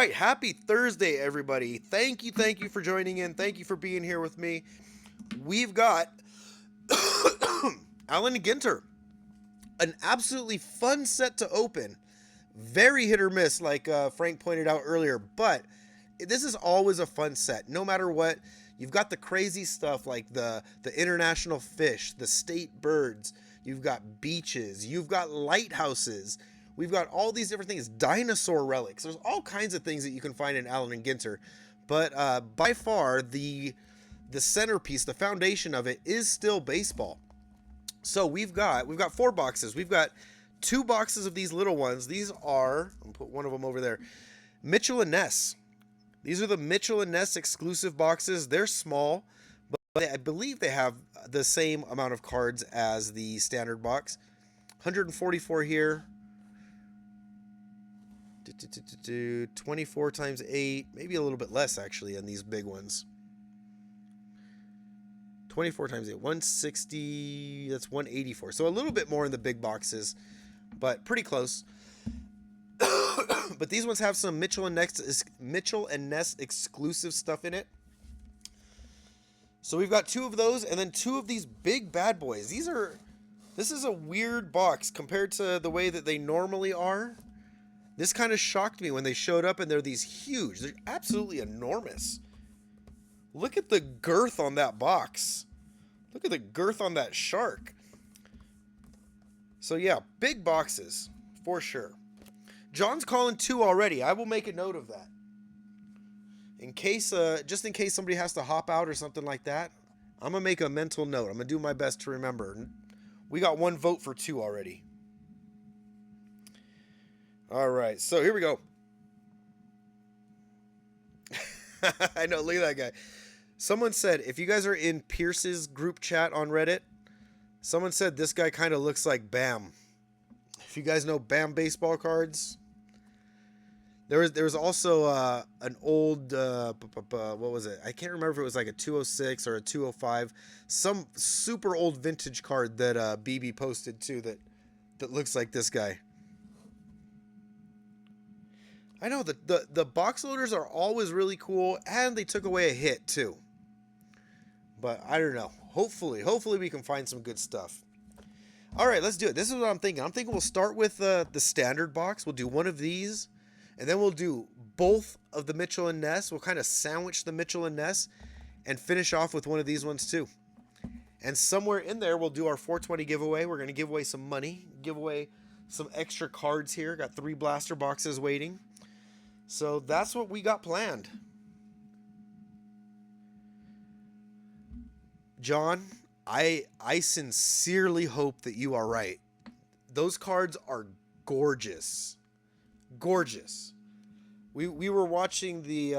right, happy Thursday, everybody. Thank you for joining in. Thank you for being here with me. We've got Alan Ginter, an absolutely fun set to open. Very hit or miss, like Frank pointed out earlier, but this is always a fun set. No matter what, you've got the crazy stuff like the international fish, the state birds. You've got beaches. You've got lighthouses. We've got all these different things. Dinosaur relics. There's all kinds of things that you can find in Allen and Ginter. But by far, the centerpiece, the foundation of it is still baseball. So we've got 4 boxes. We've got 2 boxes of these little ones. These are, I'll put one of them over there, Mitchell and Ness. These are the Mitchell and Ness exclusive boxes. They're small, but I believe they have the same amount of cards as the standard box. 144 here. 24 times 8, maybe a little bit less actually on these big ones. 24 times 8, 160, that's 184. So a little bit more in the big boxes, but pretty close. But these ones have some Mitchell and Ness exclusive stuff in it. So we've got 2 of those and then 2 of these big bad boys. This is a weird box compared to the way that they normally are. This kind of shocked me when they showed up, and they're these huge. They're absolutely enormous. Look at the girth on that box. Look at the girth on that shark. So yeah, big boxes for sure. John's calling 2 already. I will make a note of that. In case, just in case somebody has to hop out or something like that, I'm gonna make a mental note. I'm gonna do my best to remember. We got 1 vote for 2 already. All right, so here we go. I know, look at that guy. Someone said, if you guys are in Pierce's group chat on Reddit, someone said this guy kind of looks like Bam. If you guys know Bam baseball cards, there was also an old, what was it? I can't remember if it was like a 206 or a 205. Some super old vintage card that BB posted too that looks like this guy. I know the box loaders are always really cool, and they took away a hit too. But I don't know. Hopefully we can find some good stuff. All right, let's do it. This is what I'm thinking. I'm thinking we'll start with the standard box. We'll do one of these, and then we'll do both of the Mitchell and Ness. We'll kind of sandwich the Mitchell and Ness, and finish off with one of these ones too. And somewhere in there, we'll do our 420 giveaway. We're going to give away some money, give away some extra cards here. Got 3 blaster boxes waiting. So that's what we got planned. John, I sincerely hope that you are right. Those cards are gorgeous. Gorgeous. We were watching the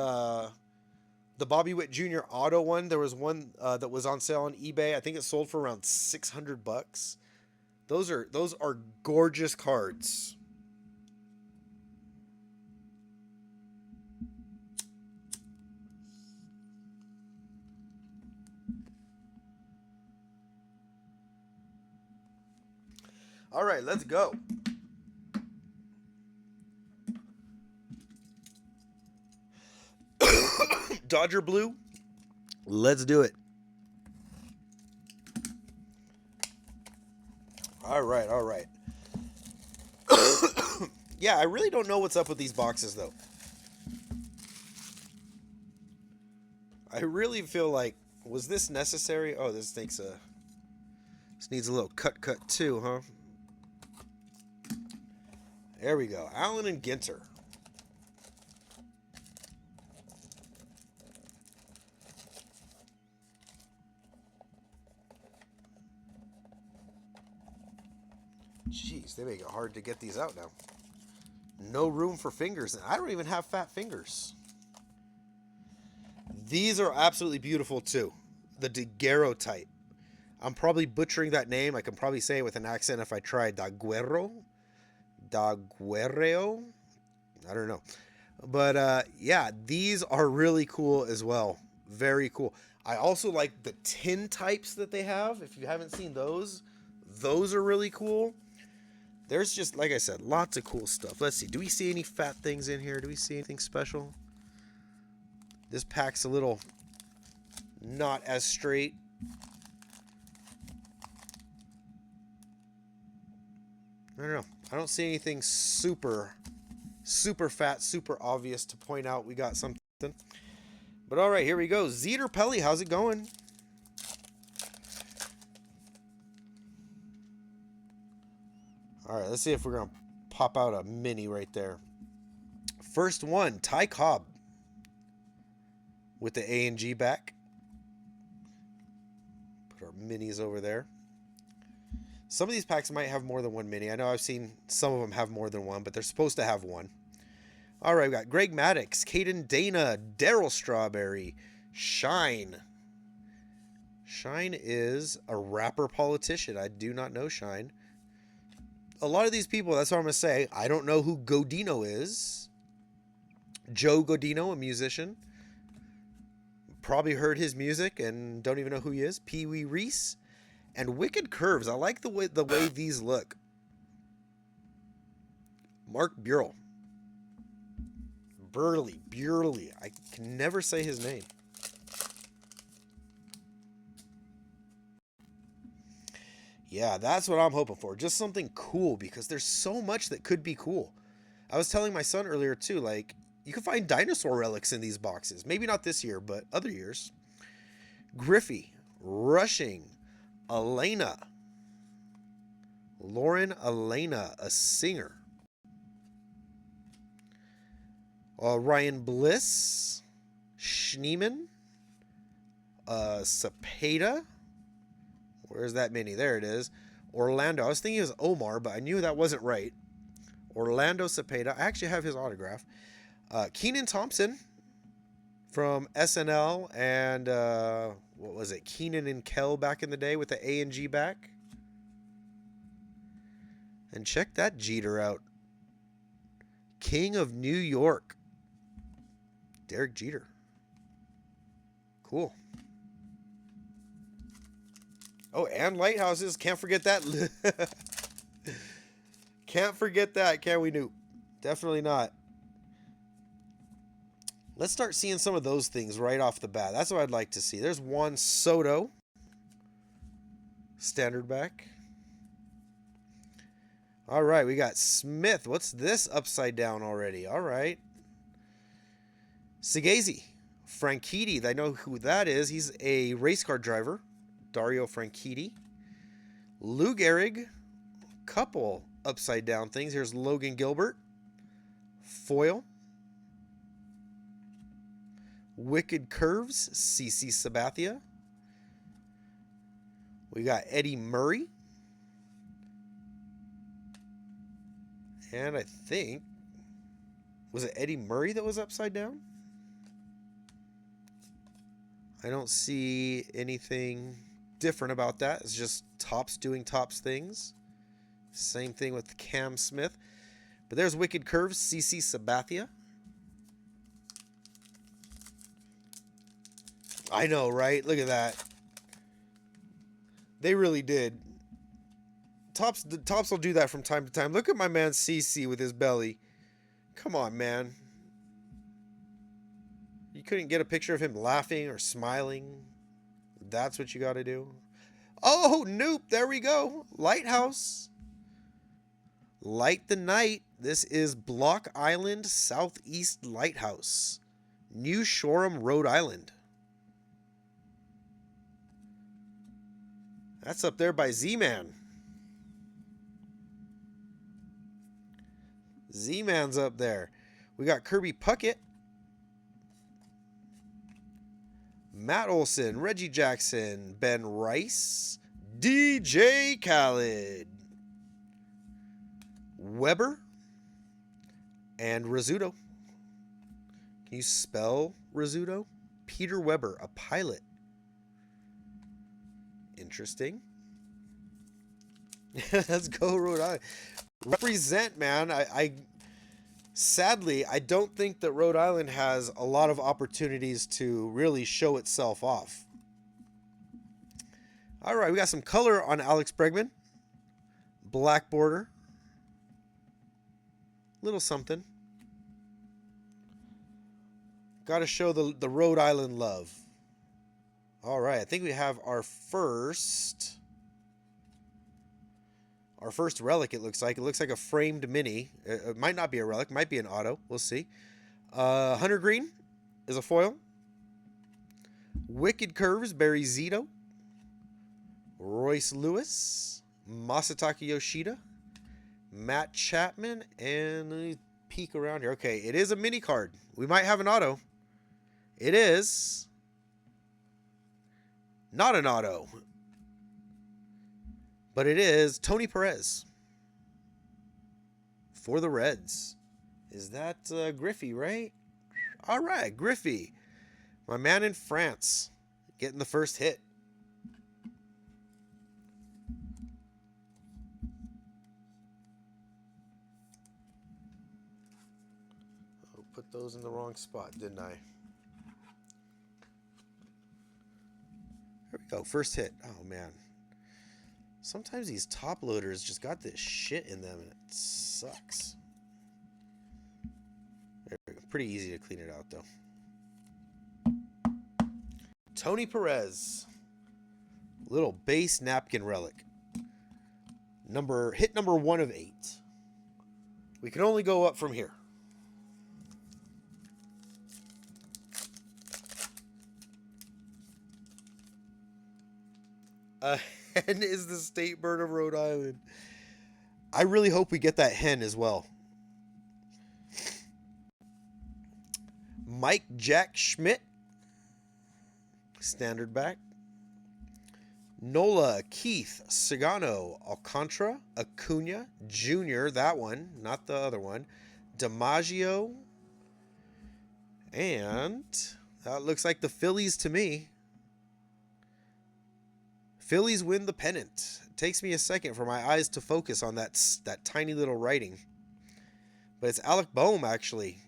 Bobby Witt Jr. auto one. There was one that was on sale on eBay. I think it sold for around $600. Those are gorgeous cards. All right, let's go. Dodger blue. Let's do it. All right. Yeah, I really don't know what's up with these boxes though. I really feel like, was this necessary? Oh, this needs a little cut too, huh? There we go. Allen and Ginter. Jeez, they make it hard to get these out now. No room for fingers. I don't even have fat fingers. These are absolutely beautiful too. The daguerreotype. I'm probably butchering that name. I can probably say it with an accent if I tried. Daguerreo? I don't know. But yeah, these are really cool as well. Very cool. I also like the tin types that they have. If you haven't seen those are really cool. There's just, like I said, lots of cool stuff. Let's see. Do we see any fat things in here? Do we see anything special? This pack's a little not as straight. I don't know. I don't see anything super fat, super obvious to point out we got something. But all right, here we go. Zeter Pelly, how's it going? All right, let's see if we're going to pop out a mini right there. First one, Ty Cobb with the A and G back. Put our minis over there. Some of these packs might have more than one mini. I know I've seen some of them have more than one, but they're supposed to have one. All right, we got Greg Maddox, Caden Dana, Daryl Strawberry, Shine. Shine is a rapper politician. I do not know Shine. A lot of these people, that's what I'm going to say, I don't know who Godino is. Joe Godino, a musician. Probably heard his music and don't even know who he is. Pee Wee Reese. And Wicked Curves. I like the way these look. Mark Burley. Burley. I can never say his name. Yeah, that's what I'm hoping for. Just something cool, because there's so much that could be cool. I was telling my son earlier too, like, you can find dinosaur relics in these boxes. Maybe not this year, but other years. Griffey, Rushing, Elena. Lauren Elena, a singer. Ryan Bliss, Schneeman, Cepeda. Where's that mini? There it is. Orlando. I was thinking it was Omar, but I knew that wasn't right. Orlando Cepeda. I actually have his autograph. Kenan Thompson from SNL and what was it? Keenan and Kel back in the day with the A and G back. And check that Jeter out. King of New York. Derek Jeter. Cool. Oh, and lighthouses. Can't forget that. Can't forget that, can we, Noop? Definitely not. Let's start seeing some of those things right off the bat. That's what I'd like to see. There's Juan Soto. Standard back. All right, we got Smith. What's this upside down already? All right. Segazy. Franchitti. I know who that is. He's a race car driver. Dario Franchitti. Lou Gehrig. Couple upside down things. Here's Logan Gilbert. Foil. Wicked Curves. CC Sabathia. We got Eddie Murray. And I think, was it Eddie Murray that was upside down? I don't see anything different about that. It's just Topps doing Topps things. Same thing with Cam Smith. But there's Wicked Curves, CC Sabathia. I know, right? Look at that. They really did. Topps will do that from time to time. Look at my man CC with his belly. Come on, man. You couldn't get a picture of him laughing or smiling. That's what you got to do. Oh, nope. There we go. Lighthouse. Light the Night. This is Block Island Southeast Lighthouse. New Shoreham, Rhode Island. That's up there by Z-Man. Z-Man's up there. We got Kirby Puckett. Matt Olson, Reggie Jackson, Ben Rice, DJ Khaled, Weber, and Rizzuto. Can you spell Rizzuto? Peter Weber, a pilot. Interesting. Let's go, Rhode Island. Represent, man. Sadly, I don't think that Rhode Island has a lot of opportunities to really show itself off. All right, we got some color on Alex Bregman. Black border. Little something. Got to show the Rhode Island love. All right, I think we have our first relic. It looks like a framed mini. It might not be a relic, might be an auto. We'll see. Hunter Green is a foil. Wicked Curves, Barry Zito. Royce Lewis, Masataka Yoshida, Matt Chapman, and let me peek around here. Okay, it is a mini card. We might have an auto. It is not an auto, but it is Tony Perez for the Reds. Is that Griffey, right? All right, Griffey, my man in France, getting the first hit. Oh, put those in the wrong spot, didn't I? There we go, first hit. Oh, man. Sometimes these top loaders just got this shit in them, and it sucks. There we go. Pretty easy to clean it out, though. Tony Perez. Little base napkin relic. Hit number 1 of 8. We can only go up from here. Hen is the state bird of Rhode Island. I really hope we get that hen as well. Mike Jack Schmidt. Standard back. Nola Keith Sagano Alcantara Acuna Jr. That one, not the other one. DiMaggio. And that looks like the Phillies to me. Phillies win the pennant. It takes me a second for my eyes to focus on that tiny little writing. But it's Alec Boehm, actually,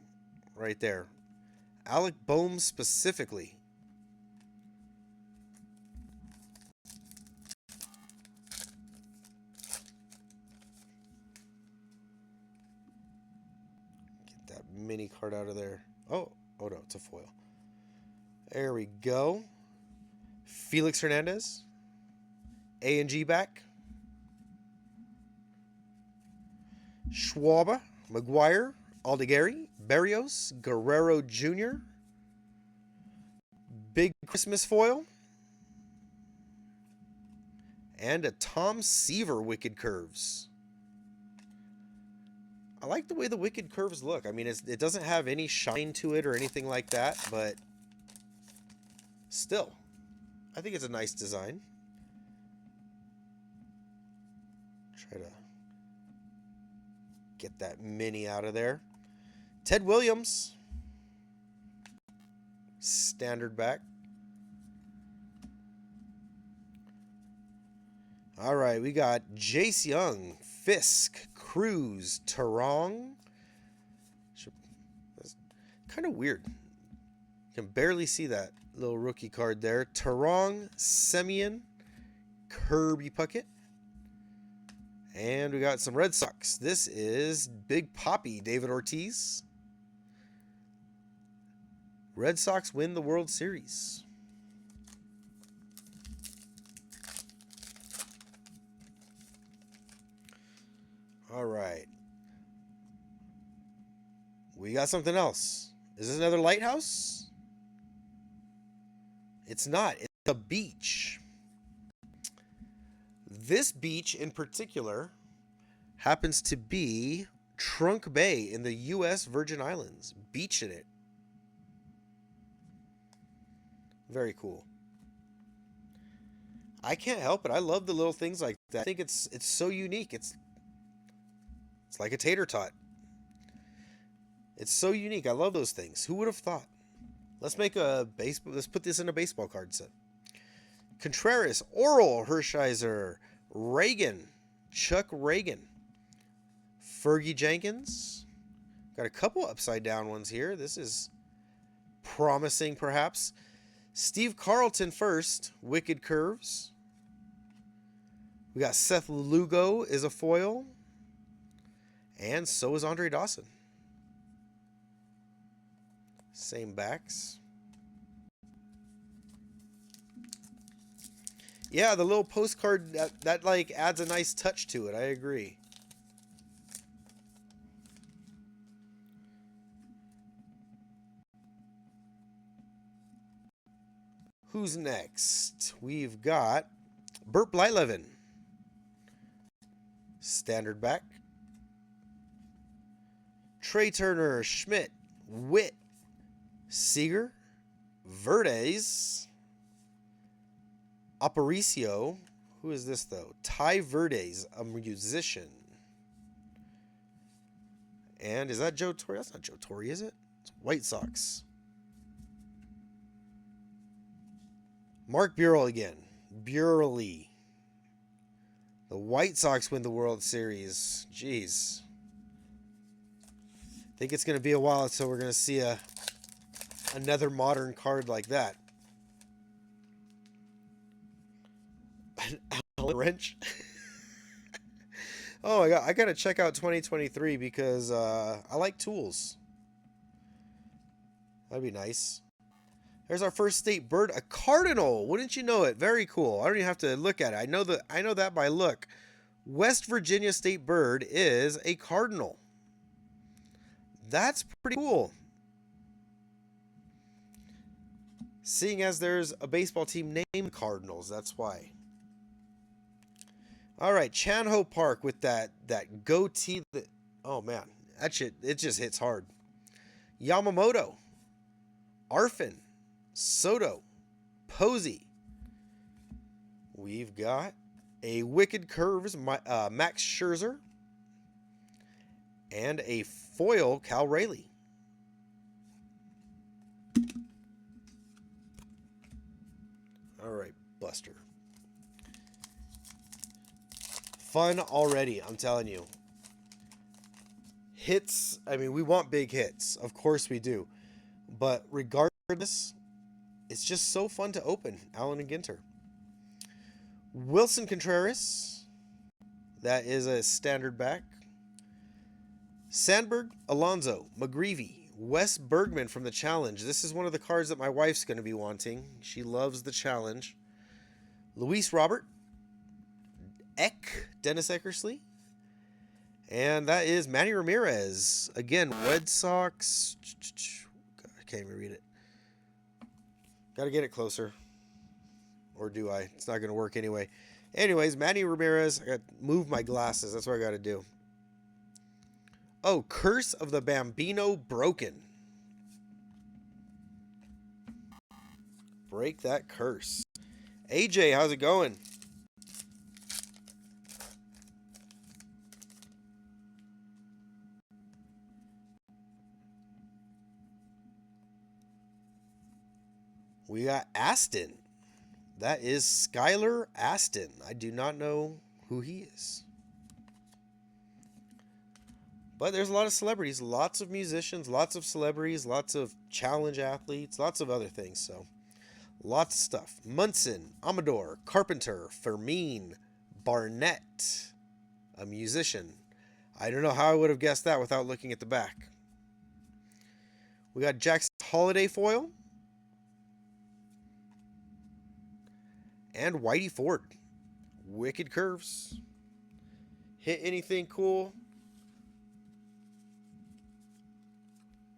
right there. Alec Boehm specifically. Get that mini card out of there. Oh no, it's a foil. There we go. Felix Hernandez. A&G back. Schwarber, McGuire, Aldegari, Berrios, Guerrero Jr., Big Christmas foil, and a Tom Seaver Wicked Curves. I like the way the Wicked Curves look. I mean, it doesn't have any shine to it or anything like that, but still, I think it's a nice design. Try to get that mini out of there. Ted Williams. Standard back. All right, we got Jace Young, Fisk, Cruz, Tarong. That's kind of weird. You can barely see that little rookie card there. Tarong, Semien, Kirby Puckett. And we got some Red Sox. This is Big Papi, David Ortiz. Red Sox win the World Series. All right. We got something else. Is this another lighthouse? It's not. It's a beach. This beach in particular happens to be Trunk Bay in the U.S. Virgin Islands. Beach in it. Very cool. I can't help it. I love the little things like that. I think it's so unique. It's like a tater tot. It's so unique. I love those things. Who would have thought? Let's put this in a baseball card set. Contreras, Oral Hershiser, Reagan, Chuck Reagan, Fergie Jenkins. Got a couple upside down ones here. This is promising, perhaps. Steve Carlton first, Wicked Curves. We got Seth Lugo is a foil. And so is Andre Dawson. Same backs. Yeah, the little postcard, that like adds a nice touch to it. I agree. Who's next? We've got Burt Blyleven. Standard back. Trey Turner, Schmidt, Witt, Seager, Verdes, Aparicio. Who is this, though? Ty Verdes, a musician. And is that Joe Torre? That's not Joe Torre, is it? It's White Sox. Mark Burrell again. Burley. The White Sox win the World Series. Jeez. I think it's going to be a while until we're going to see another modern card like that. An Allen wrench. Oh my god, I gotta check out 2023 because I like tools. That'd be nice. There's our first state bird, a cardinal. Wouldn't you know it? Very cool. I don't even have to look at it. I know that by look. West Virginia state bird is a cardinal. That's pretty cool. Seeing as there's a baseball team named Cardinals, that's why. All right, Chanho Park with that goatee. Oh man, that shit, it just hits hard. Yamamoto, Arfin, Soto, Posey. We've got a Wicked Curves Max Scherzer and a foil Cal Raleigh. All right, Buster. Fun already, I'm telling you. Hits, I mean, we want big hits. Of course we do. But regardless, it's just so fun to open. Allen and Ginter. Wilson Contreras. That is a standard back. Sandberg, Alonso, McGreevy, Wes Bergman from the Challenge. This is one of the cards that my wife's going to be wanting. She loves the Challenge. Luis Robert. Dennis Eckersley. And that is Manny Ramirez. Again, Red Sox. God, I can't even read it. Got to get it closer. Or do I? It's not going to work anyway. Anyways, Manny Ramirez. I got to move my glasses. That's what I got to do. Oh, Curse of the Bambino broken. Break that curse. AJ, how's it going? We got Aston. That is Skylar Aston. I do not know who he is. But there's a lot of celebrities, lots of musicians, lots of celebrities, lots of challenge athletes, lots of other things. So, lots of stuff. Munson, Amador, Carpenter, Fermin, Barnett, a musician. I don't know how I would have guessed that without looking at the back. We got Jackson Holiday foil. And Whitey Ford. Wicked Curves. Hit anything cool?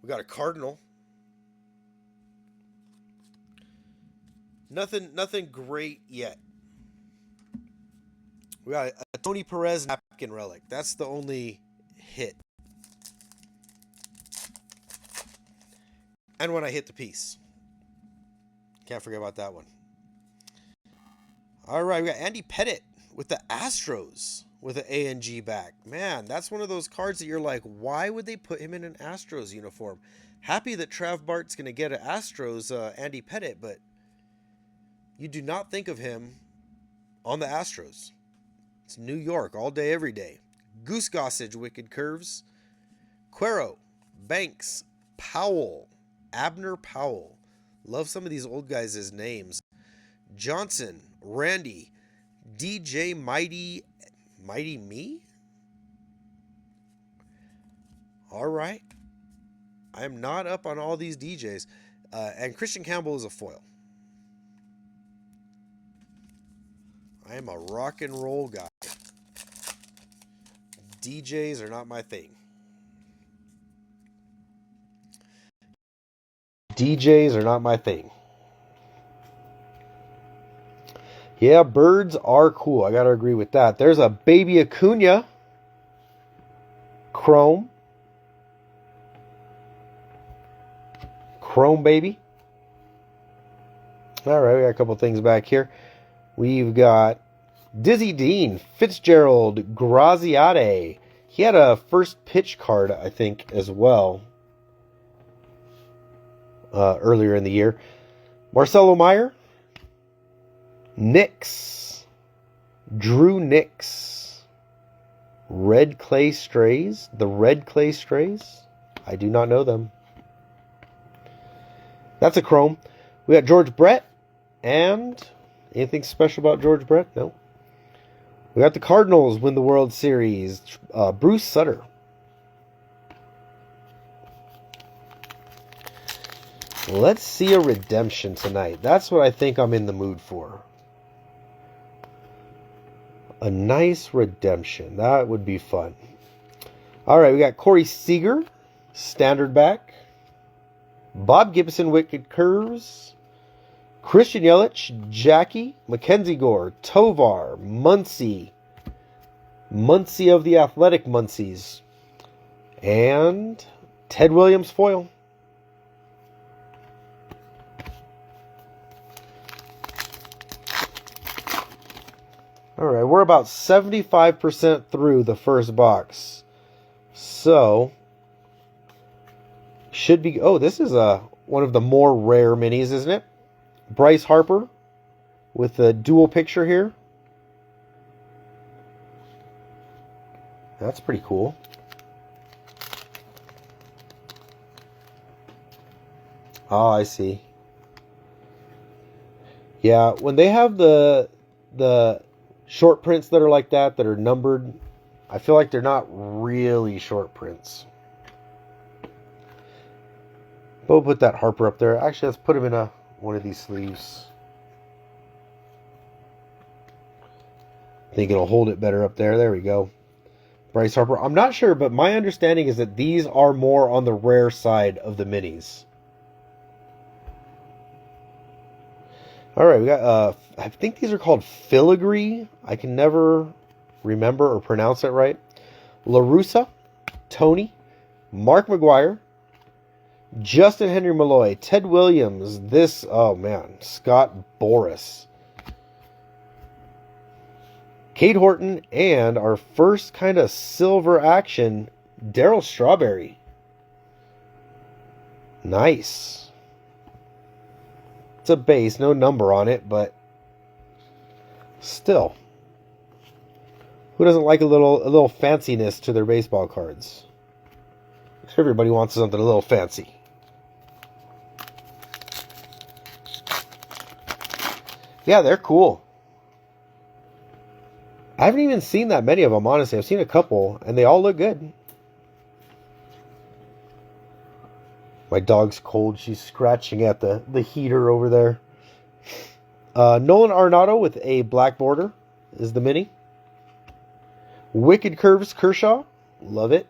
We got a Cardinal. Nothing great yet. We got a Tony Perez napkin relic. That's the only hit. And when I hit the piece. Can't forget about that one. All right, we got Andy Pettitte with the Astros with an A and G back. Man, that's one of those cards that you're like, why would they put him in an Astros uniform? Happy that Trav Bart's going to get an Astros Andy Pettitte, but you do not think of him on the Astros. It's New York all day, every day. Goose Gossage, Wicked Curves. Cuero, Banks, Powell, Abner Powell. Love some of these old guys' names. Johnson, Randy, DJ Mighty Me? All right. I am not up on all these DJs. And Christian Campbell is a foil. I am a rock and roll guy. DJs are not my thing. DJs are not my thing. Yeah, birds are cool. I got to agree with that. There's a baby Acuna. Chrome. Chrome baby. All right, we got a couple things back here. We've got Dizzy Dean, Fitzgerald, Graziade. He had a first pitch card, I think, as well. Earlier in the year. Marcelo Meyer. Nix. Drew Nix. Red Clay Strays. The Red Clay Strays. I do not know them. That's a chrome. We got George Brett. And anything special about George Brett? No. We got the Cardinals win the World Series. Bruce Sutter. Let's see a redemption tonight. That's what I think I'm in the mood for. A nice redemption. That would be fun. All right, we got Corey Seager, standard back. Bob Gibson, wicked curves. Christian Yelich, Jackie, Mackenzie Gore, Tovar, Muncie. Muncie of the Athletic Muncies. And Ted Williams foil. All right, we're about 75% through the first box. So, should be... Oh, this is one of the more rare minis, isn't it? Bryce Harper with a dual picture here. That's pretty cool. Oh, I see. Yeah, when they have the short prints that are like that are numbered, I feel like they're not really short prints. But we'll put that Harper up there. Actually, let's put him in one of these sleeves. I think it'll hold it better up there. There we go. Bryce Harper. I'm not sure, but my understanding is that these are more on the rare side of the minis. All right, we got, I think these are called filigree. I can never remember or pronounce it right. La Russa, Tony, Mark McGuire, Justin Henry Malloy, Ted Williams, Scott Boras, Kate Horton, and our first kind of silver action, Darryl Strawberry. Nice. It's a base, no number on it, but still. Who doesn't like a little fanciness to their baseball cards? Everybody wants something a little fancy. Yeah, they're cool. I haven't even seen that many of them, honestly. I've seen a couple, and they all look good. My dog's cold. She's scratching at the heater over there. Nolan Arenado with a black border is the mini. Wicked Curves Kershaw. Love it.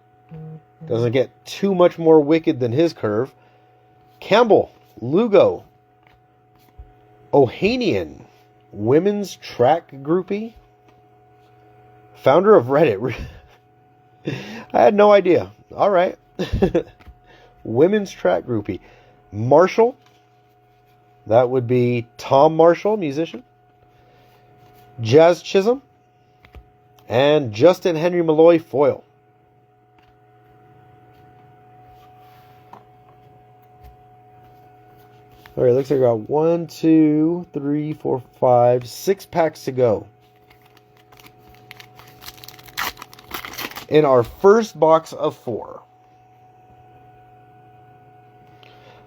Doesn't get too much more wicked than his curve. Campbell. Lugo. Ohanian. Women's track groupie. Founder of Reddit. I had no idea. All right. Women's track groupie. Marshall. That would be Tom Marshall, musician. Jazz Chisholm. And Justin Henry Malloy, foil. All right, looks like I got 1, 2, 3, 4, 5, 6 packs to go. In our first box of 4.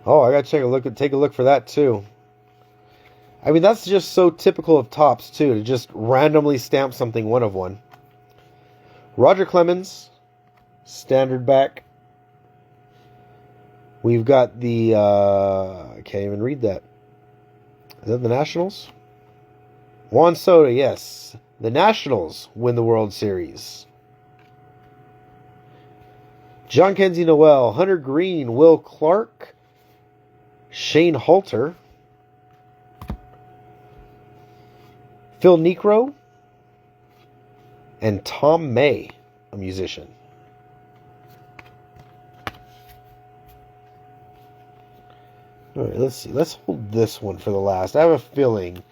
Oh, I gotta take a look for that too. I mean, that's just so typical of Topps too, to just randomly stamp something 1 of 1. Roger Clemens, standard back. We've got the, I can't even read that. Is that the Nationals? Juan Soto, yes. The Nationals win the World Series. John Kenzie Noel, Hunter Green, Will Clark, Shane Halter, Phil Necro, and Tom May, a musician. All right, let's see. Let's hold this one for the last. I have a feeling,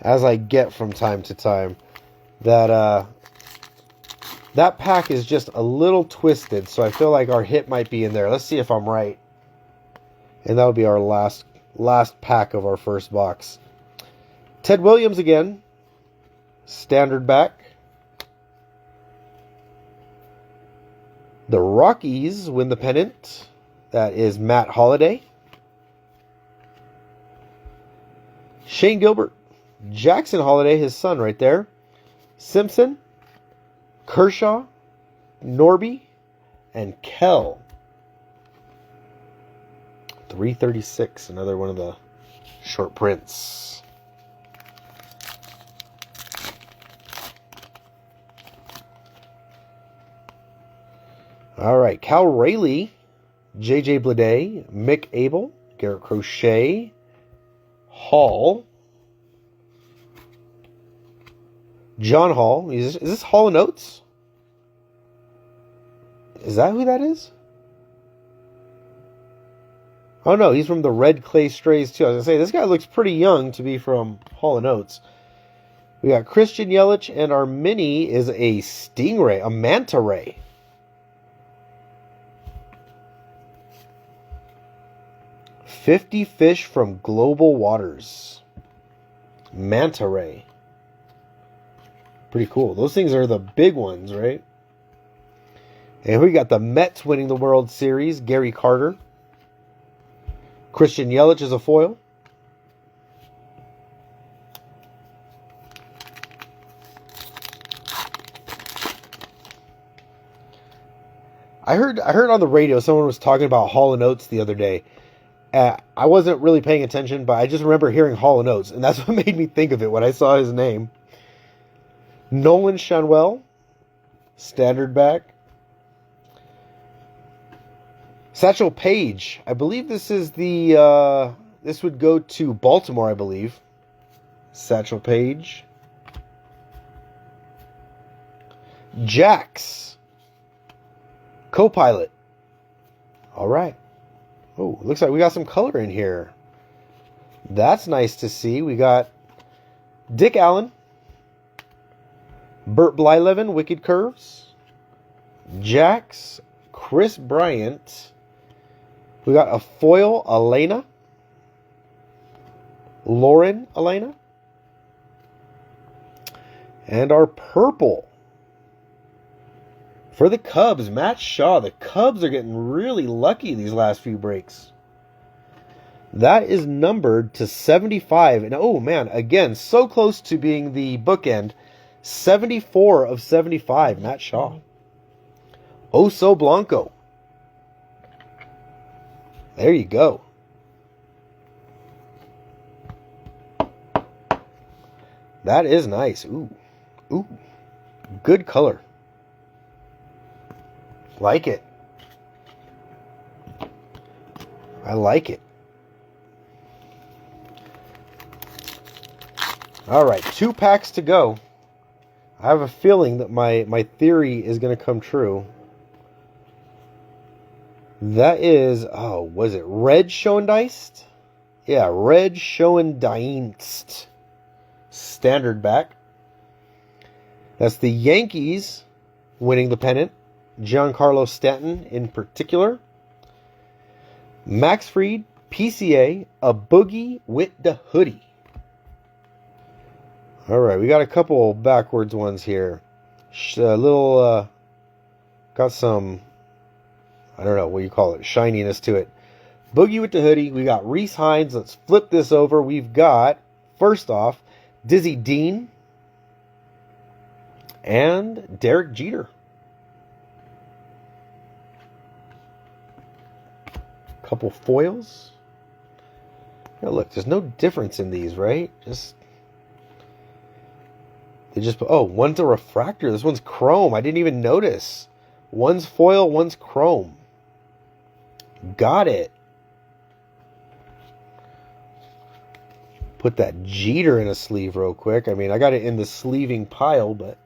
as I get from time to time, that that pack is just a little twisted, so I feel like our hit might be in there. Let's see if I'm right. And that would be our last pack of our first box. Ted Williams again. Standard back. The Rockies win the pennant. That is Matt Holliday. Shane Gilbert. Jackson Holliday, his son right there. Simpson. Kershaw. Norby. And Kell. 336, another one of the short prints. All right, Cal Rayleigh, J.J. Bleday, Mick Abel, Garrett Crochet, Hall, John Hall. Is this Hall & Oates? Is that who that is? Oh no, he's from the Red Clay Strays too. I was going to say, this guy looks pretty young to be from Hall & Oates. We got Christian Yelich, and our mini is a Stingray, a Manta Ray. $50 fish from Global Waters. Manta Ray. Pretty cool. Those things are the big ones, right? And we got the Mets winning the World Series. Gary Carter. Christian Yelich is a foil. I heard on the radio someone was talking about Hall & Oates the other day. I wasn't really paying attention, but I just remember hearing Hall & Oates, and that's what made me think of it when I saw his name. Nolan Shanwell, standard back. Satchel Paige, I believe this is the, this would go to Baltimore, I believe. Satchel Paige. Jax, co-pilot. All right. Oh, looks like we got some color in here. That's nice to see. We got Dick Allen, Burt Blyleven, Wicked Curves, Jax, Chris Bryant. We got a foil, Elena, Lauren Elena, and our purple for the Cubs, Matt Shaw. The Cubs are getting really lucky these last few breaks. That is numbered to 75. And oh man, again, so close to being the bookend. 74 of 75, Matt Shaw. Oso Blanco. There you go. That is nice. Ooh. Ooh. Good color. Like it. I like it. All right, 2 packs to go. I have a feeling that my theory is going to come true. That is, oh, was it Red Schoendeist? Yeah, Red Schoendienst. Standard back. That's the Yankees winning the pennant. Giancarlo Stanton in particular. Max Fried, PCA, a Boogie with the hoodie. All right, we got a couple backwards ones here. Got some, I don't know what you call it, shininess to it. Boogie with the hoodie. We got Reese Hines. Let's flip this over. We've got, first off, Dizzy Dean and Derek Jeter. Couple foils. Now look, there's no difference in these, right? Oh, one's a refractor. This one's chrome. I didn't even notice. One's foil, one's chrome. Got it. Put that Jeter in a sleeve real quick. I mean, I got it in the sleeving pile, but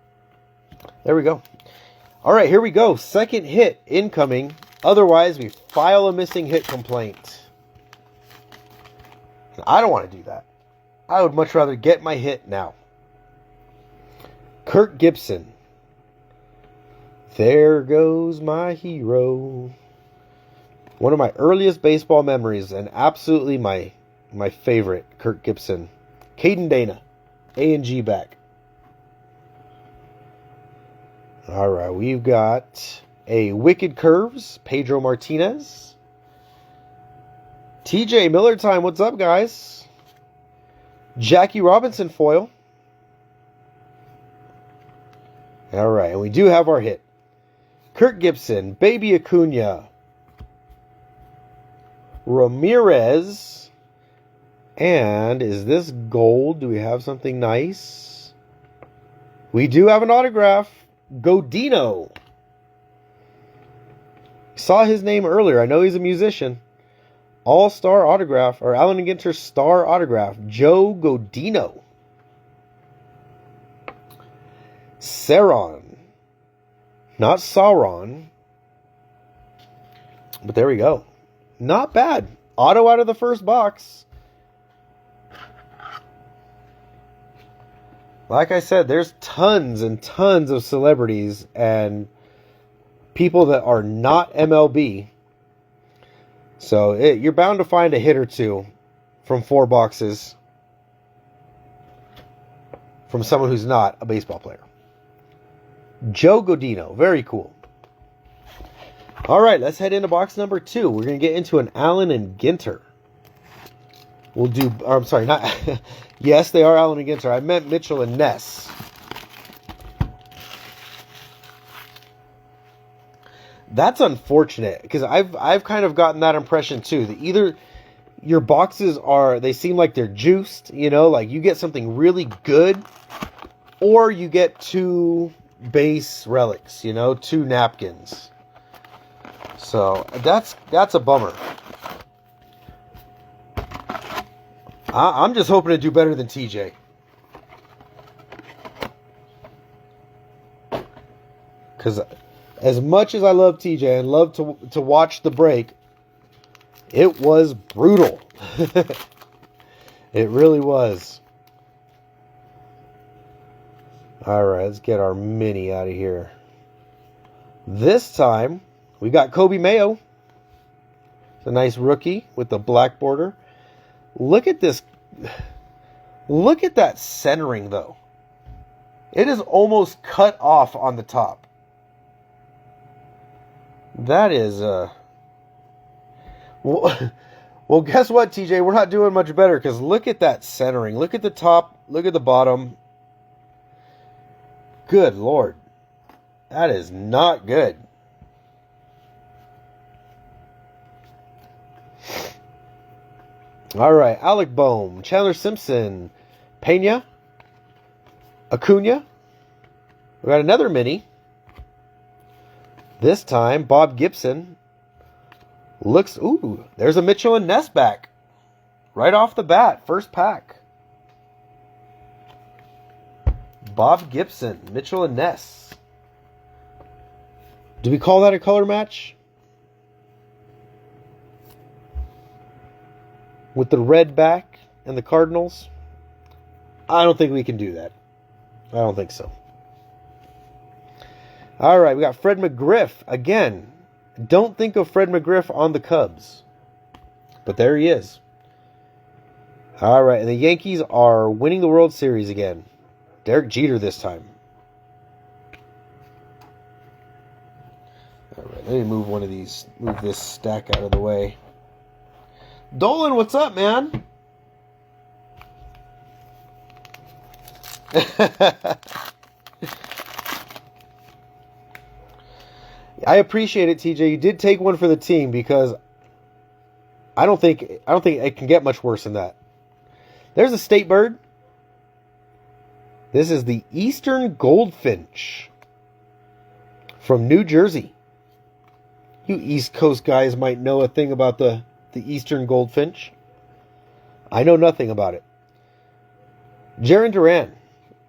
there we go. All right, here we go. Second hit incoming. Otherwise, we file a missing hit complaint. I don't want to do that. I would much rather get my hit now. Kirk Gibson. There goes my hero. One of my earliest baseball memories and absolutely my favorite, Kirk Gibson. Caden Dana. A&G back. All right, we've got a Wicked Curves, Pedro Martinez. TJ Miller time, what's up, guys? Jackie Robinson foil. All right, and we do have our hit. Kirk Gibson, Baby Acuna. Ramirez. And is this gold? Do we have something nice? We do have an autograph. Godino. Saw his name earlier. I know he's a musician. All-star autograph, or Allen and Ginter star autograph. Joe Godino. Saron. Not Sauron. But there we go. Not bad. Auto out of the first box. Like I said, there's tons and tons of celebrities and people that are not MLB. So you're bound to find a hit or two from 4 boxes from someone who's not a baseball player. Joe Godino. Very cool. All right, let's head into box number 2. We're going to get into an Allen and Ginter. We'll do... I'm sorry, not... Yes, they are Allen and Ginter. I meant Mitchell and Ness. That's unfortunate, because I've kind of gotten that impression too. That either your boxes they seem like they're juiced, like you get something really good, or you get 2 base relics, 2 napkins. So that's a bummer. I'm just hoping to do better than TJ. Because as much as I love TJ and love to watch the break, it was brutal. It really was. All right, let's get our mini out of here. This time, we got Kobe Mayo. It's a nice rookie with the black border. Look at this. Look at that centering, though. It is almost cut off on the top. That is... Well, guess what, TJ? We're not doing much better, because look at that centering. Look at the top. Look at the bottom. Good Lord. That is not good. All right, Alec Bohm, Chandler Simpson, Pena, Acuna. We got another mini. This time, Bob Gibson. There's a Mitchell and Ness back. Right off the bat, first pack. Bob Gibson, Mitchell and Ness. Do we call that a color match? With the red back and the Cardinals? I don't think we can do that. I don't think so. All right, we got Fred McGriff. Again, don't think of Fred McGriff on the Cubs. But there he is. All right, and the Yankees are winning the World Series again. Derek Jeter this time. All right, let me move this stack out of the way. Dolan, what's up, man? I appreciate it, TJ. You did take one for the team, because I don't think it can get much worse than that. There's a state bird. This is the Eastern Goldfinch from New Jersey. You East Coast guys might know a thing about the Eastern Goldfinch. I know nothing about it. Jarren Duran.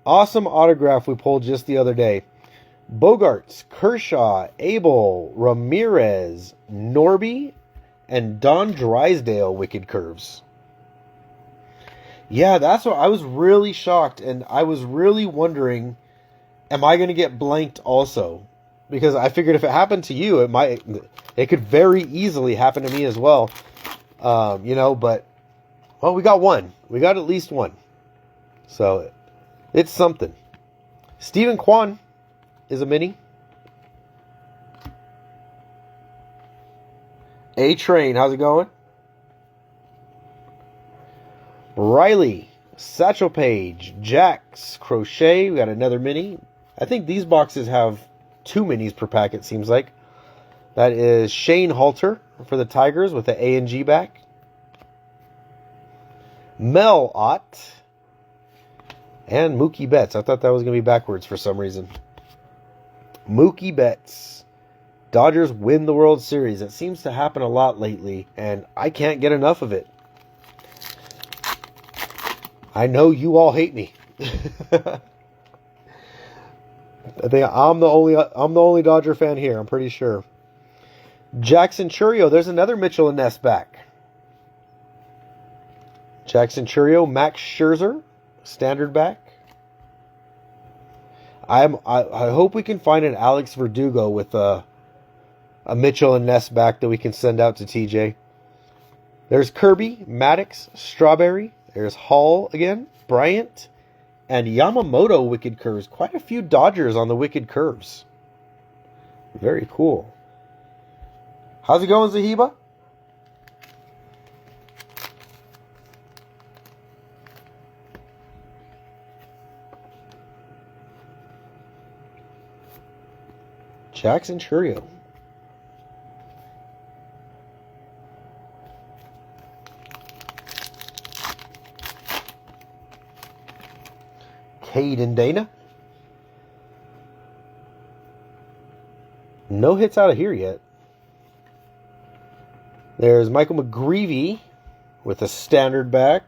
Awesome autograph we pulled just the other day. Bogarts, Kershaw, Abel, Ramirez, Norby, and Don Drysdale Wicked Curves. Yeah, that's what I was really shocked, and I was really wondering, am I going to get blanked also? Because I figured if it happened to you, it could very easily happen to me as well. But we got one. We got at least one. So it's something. Stephen Kwan is a mini. A-Train, how's it going? Riley, Satchel Paige, Jax, Crochet, we got another mini. I think these boxes have 2 minis per pack, it seems like. That is Shane Halter for the Tigers with the A and G back. Mel Ott. And Mookie Betts. I thought that was going to be backwards for some reason. Mookie Betts. Dodgers win the World Series. It seems to happen a lot lately, and I can't get enough of it. I know you all hate me. I think I'm the only Dodger fan here, I'm pretty sure. Jackson Churio, there's another Mitchell and Ness back. Jackson Churio, Max Scherzer, standard back. I hope we can find an Alex Verdugo with a Mitchell and Ness back that we can send out to TJ. There's Kirby, Maddox, Strawberry. There's Hall again, Bryant, and Yamamoto Wicked Curves. Quite a few Dodgers on the Wicked Curves. Very cool. How's it going, Zahiba? Jackson Churio. Cade and Dana. No hits out of here yet. There's Michael McGreevy with a standard back.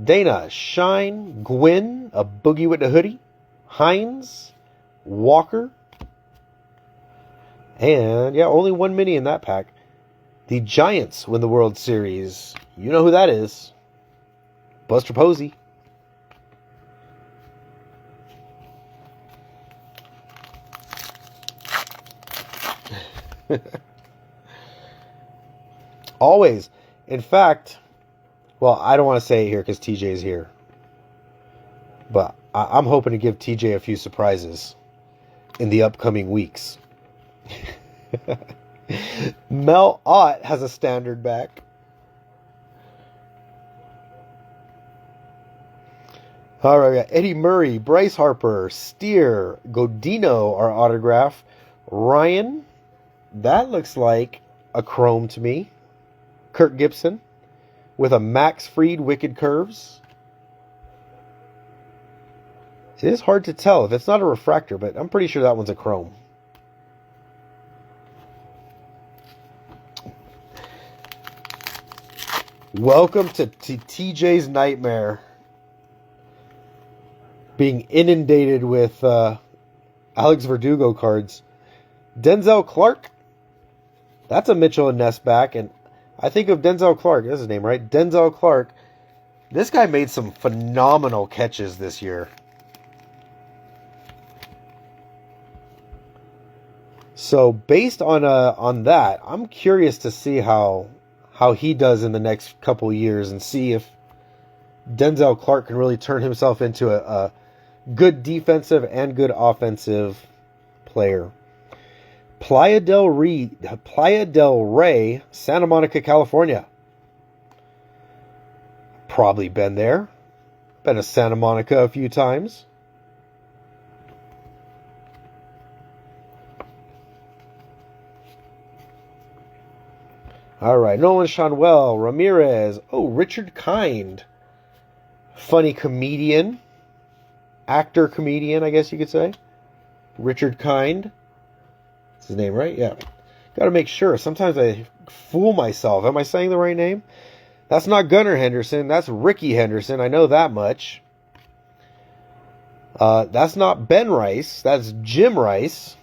Dana, Shine, Gwynn, a Boogie with the hoodie. Hines, Walker. And, only 1 mini in that pack. The Giants win the World Series. You know who that is. Buster Posey. Always. In fact, I don't want to say it here because TJ's here. But I'm hoping to give TJ a few surprises in the upcoming weeks. Mel Ott has a standard back. All right, we got Eddie Murray, Bryce Harper, Steer, Godino, our autograph. Ryan, that looks like a chrome to me. Kirk Gibson with a Max Fried Wicked Curves. It is hard to tell if it's not a refractor, but I'm pretty sure that one's a chrome. Welcome to TJ's nightmare. Being inundated with Alex Verdugo cards. Denzel Clark. That's a Mitchell and Ness back. And I think of Denzel Clark. That's his name, right? Denzel Clark. This guy made some phenomenal catches this year. So based on that, I'm curious to see how he does in the next couple years and see if Denzel Clark can really turn himself into a good defensive and good offensive player. Playa del Rey, Santa Monica, California. Probably been there. Been to Santa Monica a few times. All right, Nolan Shanwell, Ramirez. Oh, Richard Kind. Funny comedian. Actor comedian, I guess you could say. Richard Kind. That's his name, right? Yeah. Got to make sure. Sometimes I fool myself. Am I saying the right name? That's not Gunnar Henderson. That's Ricky Henderson. I know that much. That's not Ben Rice. That's Jim Rice.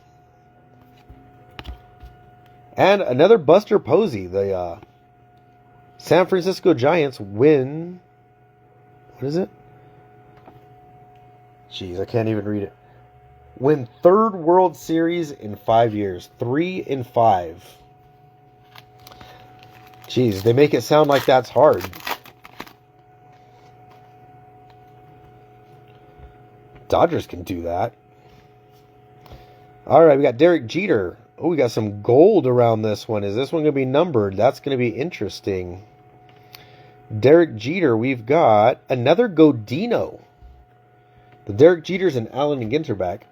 And another Buster Posey. The San Francisco Giants win. What is it? Jeez, I can't even read it. Win third World Series in 5 years. 3 in 5. Jeez, they make it sound like that's hard. Dodgers can do that. All right, we got Derek Jeter. Oh, we got some gold around this one. Is this one going to be numbered? That's going to be interesting. Derek Jeter, we've got another Godino. The Derek Jeters and Allen and Ginter back.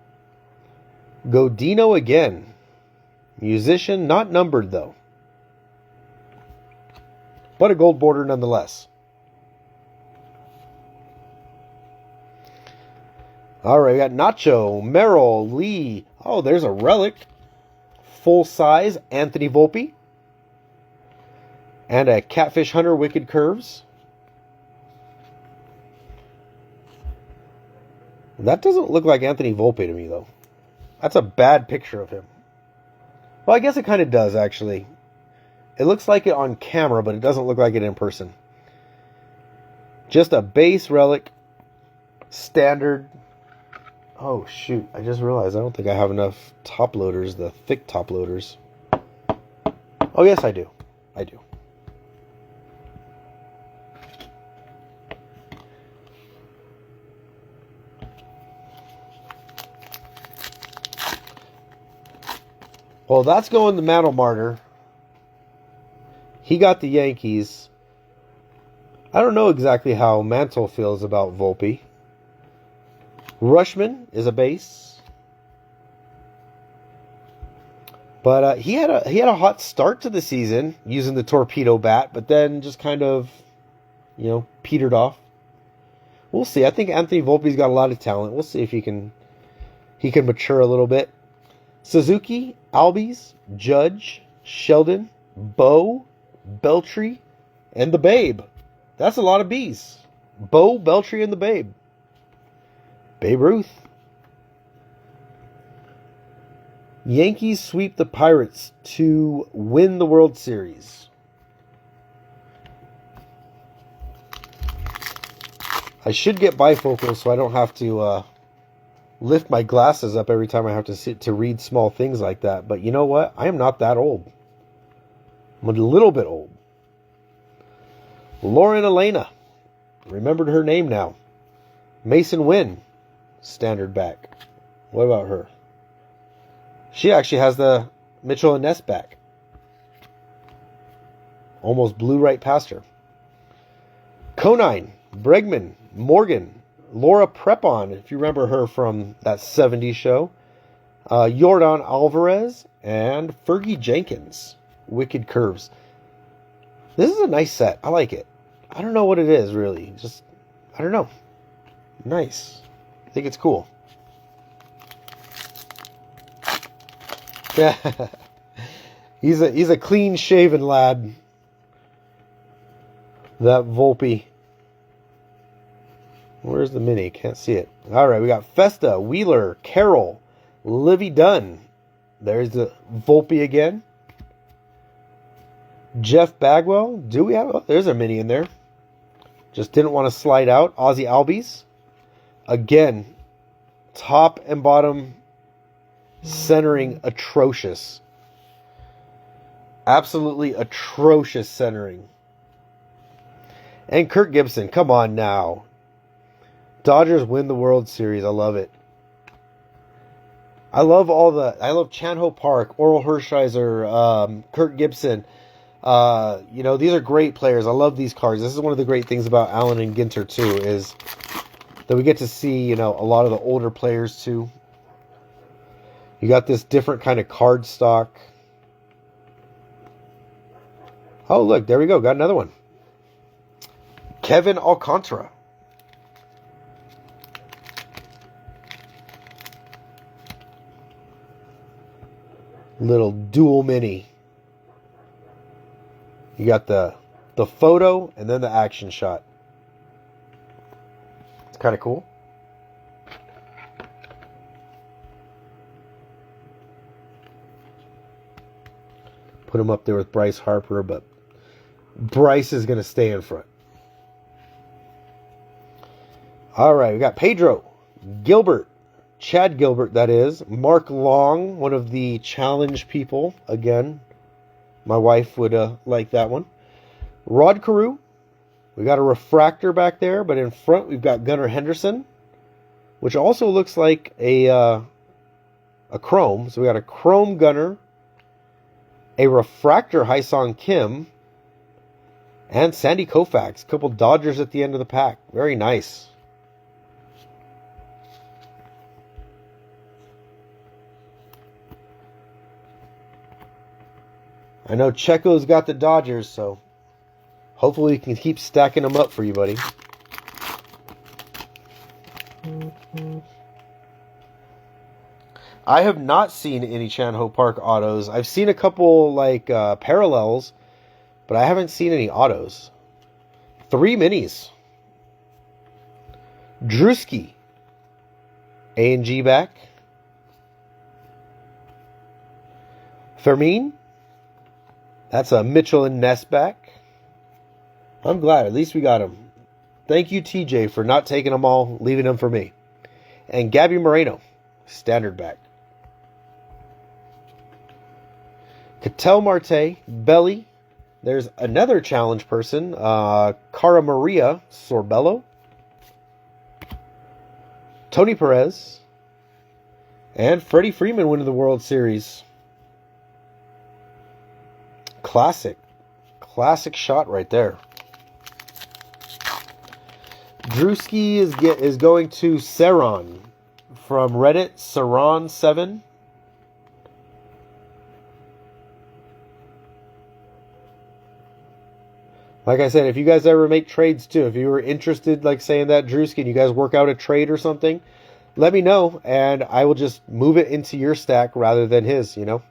Godino again. Musician, not numbered though. But a gold border nonetheless. All right, we got Nacho, Merrill, Lee. Oh, there's a relic. Full size, Anthony Volpe. And a Catfish Hunter, Wicked Curves. That doesn't look like Anthony Volpe to me, though. That's a bad picture of him. Well, I guess it kind of does, actually. It looks like it on camera, but it doesn't look like it in person. Just a base relic. Standard. Oh, shoot. I just realized I don't think I have enough top loaders, the thick top loaders. Oh, yes, I do. I do. Well, that's going to Mantle Martyr. He got the Yankees. I don't know exactly how Mantle feels about Volpe. Rushman is a base. But he had a hot start to the season using the torpedo bat, but then just kind of, petered off. We'll see. I think Anthony Volpe's got a lot of talent. We'll see if he can mature a little bit. Suzuki, Albies, Judge, Sheldon, Bo, Beltry, and the Babe. That's a lot of B's. Bo, Beltry, and the Babe. Babe Ruth. Yankees sweep the Pirates to win the World Series. I should get bifocals so I don't have to lift my glasses up every time I have to sit to read small things like that. But you know what? I am not that old. I'm a little bit old. Lauren Elena. Remembered her name now. Mason Wynn. Standard back. What about her? She actually has the Mitchell and Ness back. Almost blew right past her. Conine. Bregman. Morgan. Laura Prepon, if you remember her from that 70s show. Yordan Alvarez and Fergie Jenkins. Wicked Curves. This is a nice set. I like it. I don't know what it is, really. Just, I don't know. Nice. I think it's cool. Yeah. He's a clean-shaven lad. That Volpe. Where's the mini? Can't see it. All right, we got Festa, Wheeler, Carroll, Livy Dunn. There's the Volpe again. Jeff Bagwell. Do we have? Oh, there's a mini in there. Just didn't want to slide out. Ozzy Albies. Again, top and bottom centering atrocious. Absolutely atrocious centering. And Kirk Gibson. Come on now. Dodgers win the World Series. I love it. I love Chan-Ho Park, Oral Hershiser, Kirk Gibson. These are great players. I love these cards. This is one of the great things about Allen and Ginter too, is that we get to see, a lot of the older players too. You got this different kind of card stock. Oh, look, there we go. Got another one. Kevin Alcantara. Little dual mini. You got the photo and then the action shot. It's kind of cool. Put him up there with Bryce Harper, but Bryce is going to stay in front. All right, we got Pedro Gilbert. Chad Gilbert, that is. Mark Long, one of the challenge people. Again, my wife would like that one. Rod Carew. We got a refractor back there, but in front we've got Gunnar Henderson, which also looks like a chrome. So we got a chrome Gunnar, a refractor Hyesung Kim, and Sandy Koufax. A couple Dodgers at the end of the pack. Very nice. I know Checo's got the Dodgers, so hopefully we can keep stacking them up for you, buddy. I have not seen any Chan Ho Park autos. I've seen a couple like parallels, but I haven't seen any autos. 3 minis. Drewski. A&G back. Fermin. That's a Mitchell and Ness back. I'm glad. At least we got him. Thank you, TJ, for not taking them all, leaving them for me. And Gabby Moreno. Standard back. Ketel Marte. Belly. There's another challenge person. Cara Maria Sorbello. Tony Perez. And Freddie Freeman winning the World Series. Classic shot right there. Drewski is going to Saron from Reddit. Saron7. Like I said, if you guys ever make trades too, if you were interested, like saying that Drewski, and you guys work out a trade or something, let me know, and I will just move it into your stack rather than his. You know.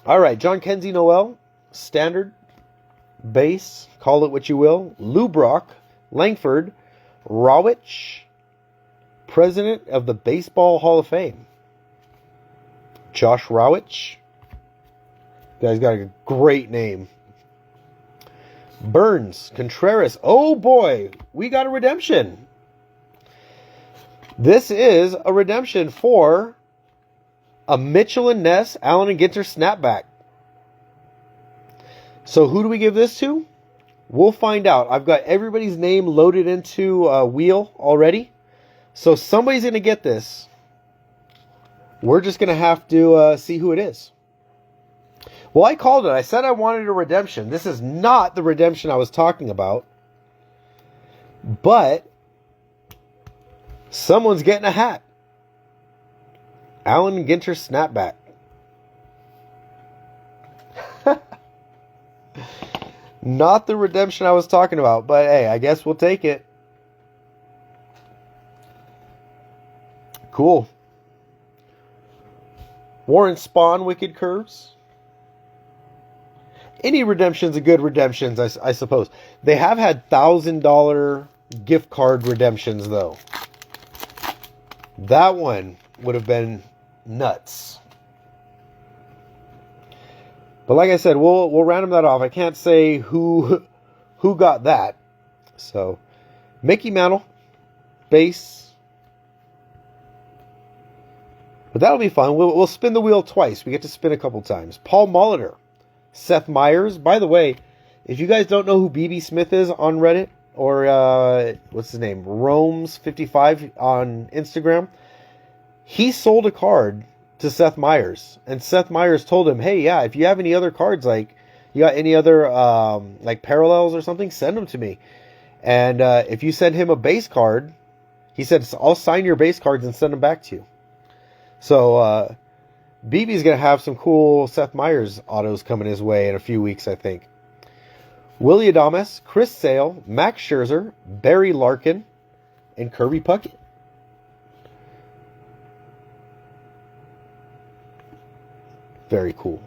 All right, John Kenzie Noel, standard, base, call it what you will. Lou Brock, Langford, Rawich, president of the Baseball Hall of Fame. Josh Rawich. Guy's got a great name. Burns, Contreras. Oh boy, we got a redemption. This is a redemption for a Mitchell and Ness, Allen and Ginter snapback. So who do we give this to? We'll find out. I've got everybody's name loaded into a wheel already. So somebody's going to get this. We're just going to have to see who it is. Well, I called it. I said I wanted a redemption. This is not the redemption I was talking about. But someone's getting a hat. Allen Ginter snapback. Not the redemption I was talking about, but hey, I guess we'll take it. Cool. Warren Spahn, Wicked Curves. Any redemption's a good redemptions, I suppose. They have had $1,000 gift card redemptions, though. That one would have been nuts. But like I said, we'll random that off. I can't say who got that. So, Mickey Mantle, base. But that'll be fun. We'll spin the wheel twice. We get to spin a couple times. Paul Molitor, Seth Meyers. By the way, if you guys don't know who BB Smith is on Reddit, or what's his name, Rome's55 on Instagram, he sold a card to Seth Meyers, and Seth Meyers told him, hey, yeah, if you have any other cards, like you got any other like parallels or something, send them to me. And if you send him a base card, he said, I'll sign your base cards and send them back to you. So BB's going to have some cool Seth Meyers autos coming his way in a few weeks, I think. Willie Adames, Chris Sale, Max Scherzer, Barry Larkin, and Kirby Puckett. Very cool.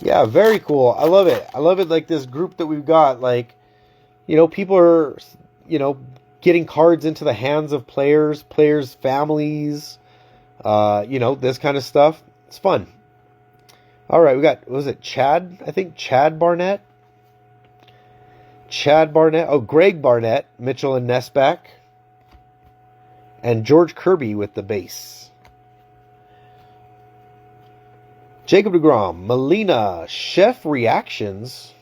Yeah, very cool. I love it. I love it, like this group that we've got. Like, you know, people are, you know, getting cards into the hands of players, families, you know, this kind of stuff. It's fun. All right, we got, what was it, Chad? I think Chad Barnett. Oh, Greg Barnett, Mitchell and Ness back. And George Kirby with the base. Jacob deGrom, Molina, Chef Reactions.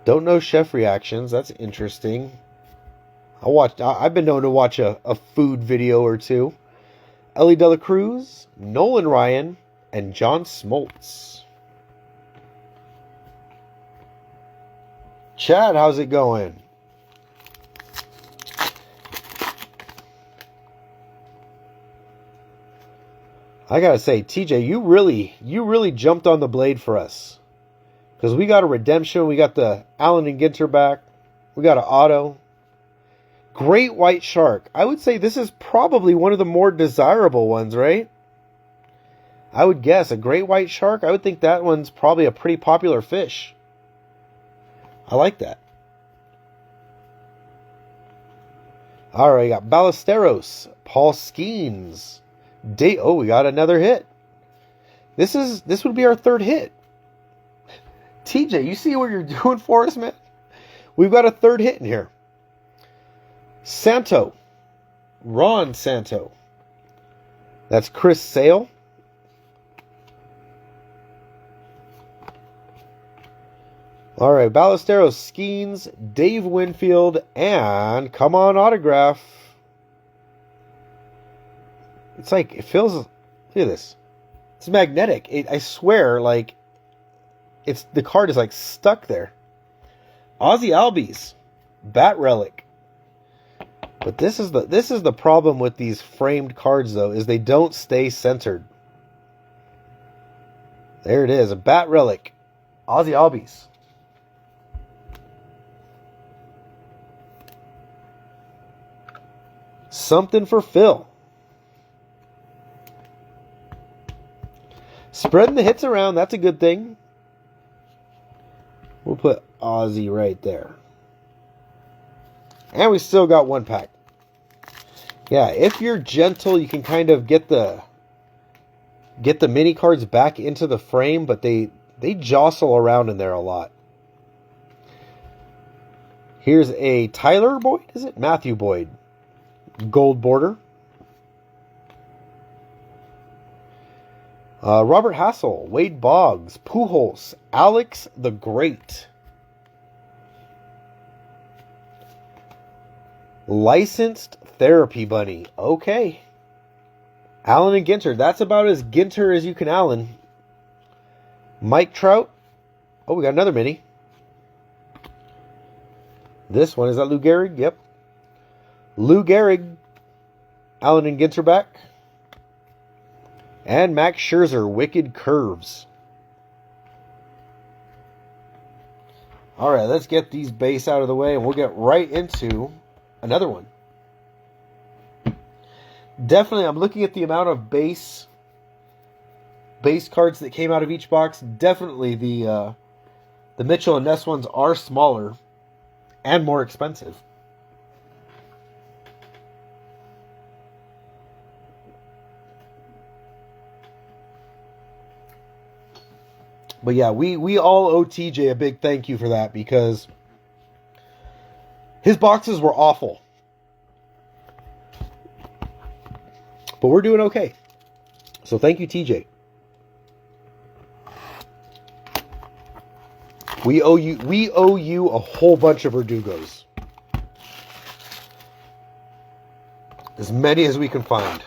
Don't know Chef Reactions. That's interesting. I've been known to watch a food video or two. Ellie De La Cruz, Nolan Ryan, and John Smoltz. Chad, how's it going? I gotta say, TJ, you really jumped on the blade for us. Because we got a redemption, we got the Allen and Ginter back, we got an auto. Great White Shark. I would say this is probably one of the more desirable ones, right? I would guess a Great White Shark. I would think that one's probably a pretty popular fish. I like that. All right, we got Ballesteros, Paul Skeens. We got another hit. This would be our third hit. TJ, you see what you're doing for us, man? We've got a third hit in here. Santo. Ron Santo. That's Chris Sale. All right, Ballesteros, Skeens, Dave Winfield, and come on autograph. It's like, it feels, look at this. It's magnetic. I swear, like, the card is like stuck there. Ozzy Albies, Bat Relic. But this is the problem with these framed cards, though, is they don't stay centered. There it is, a Bat Relic, Ozzy Albies. Something for Phil. Spreading the hits around, that's a good thing. We'll put Ozzy right there. And we still got one pack. Yeah, if you're gentle, you can kind of get the mini cards back into the frame, but they jostle around in there a lot. Here's a Tyler Boyd, is it? Matthew Boyd. Gold border. Robert Hassel, Wade Boggs, Pujols, Alex the Great. Licensed Therapy Bunny. Okay. Allen and Ginter. That's about as Ginter as you can Allen. Mike Trout. Oh, we got another mini. This one, is that Lou Gehrig? Yep. Lou Gehrig. Allen and Ginter back. And Max Scherzer, Wicked Curves. All right, let's get these base out of the way, and we'll get right into another one. Definitely, I'm looking at the amount of base cards that came out of each box. Definitely the Mitchell and Ness ones are smaller and more expensive. But yeah, we all owe TJ a big thank you for that, because his boxes were awful. But we're doing okay. So thank you, TJ. We owe you a whole bunch of Verdugos. As many as we can find.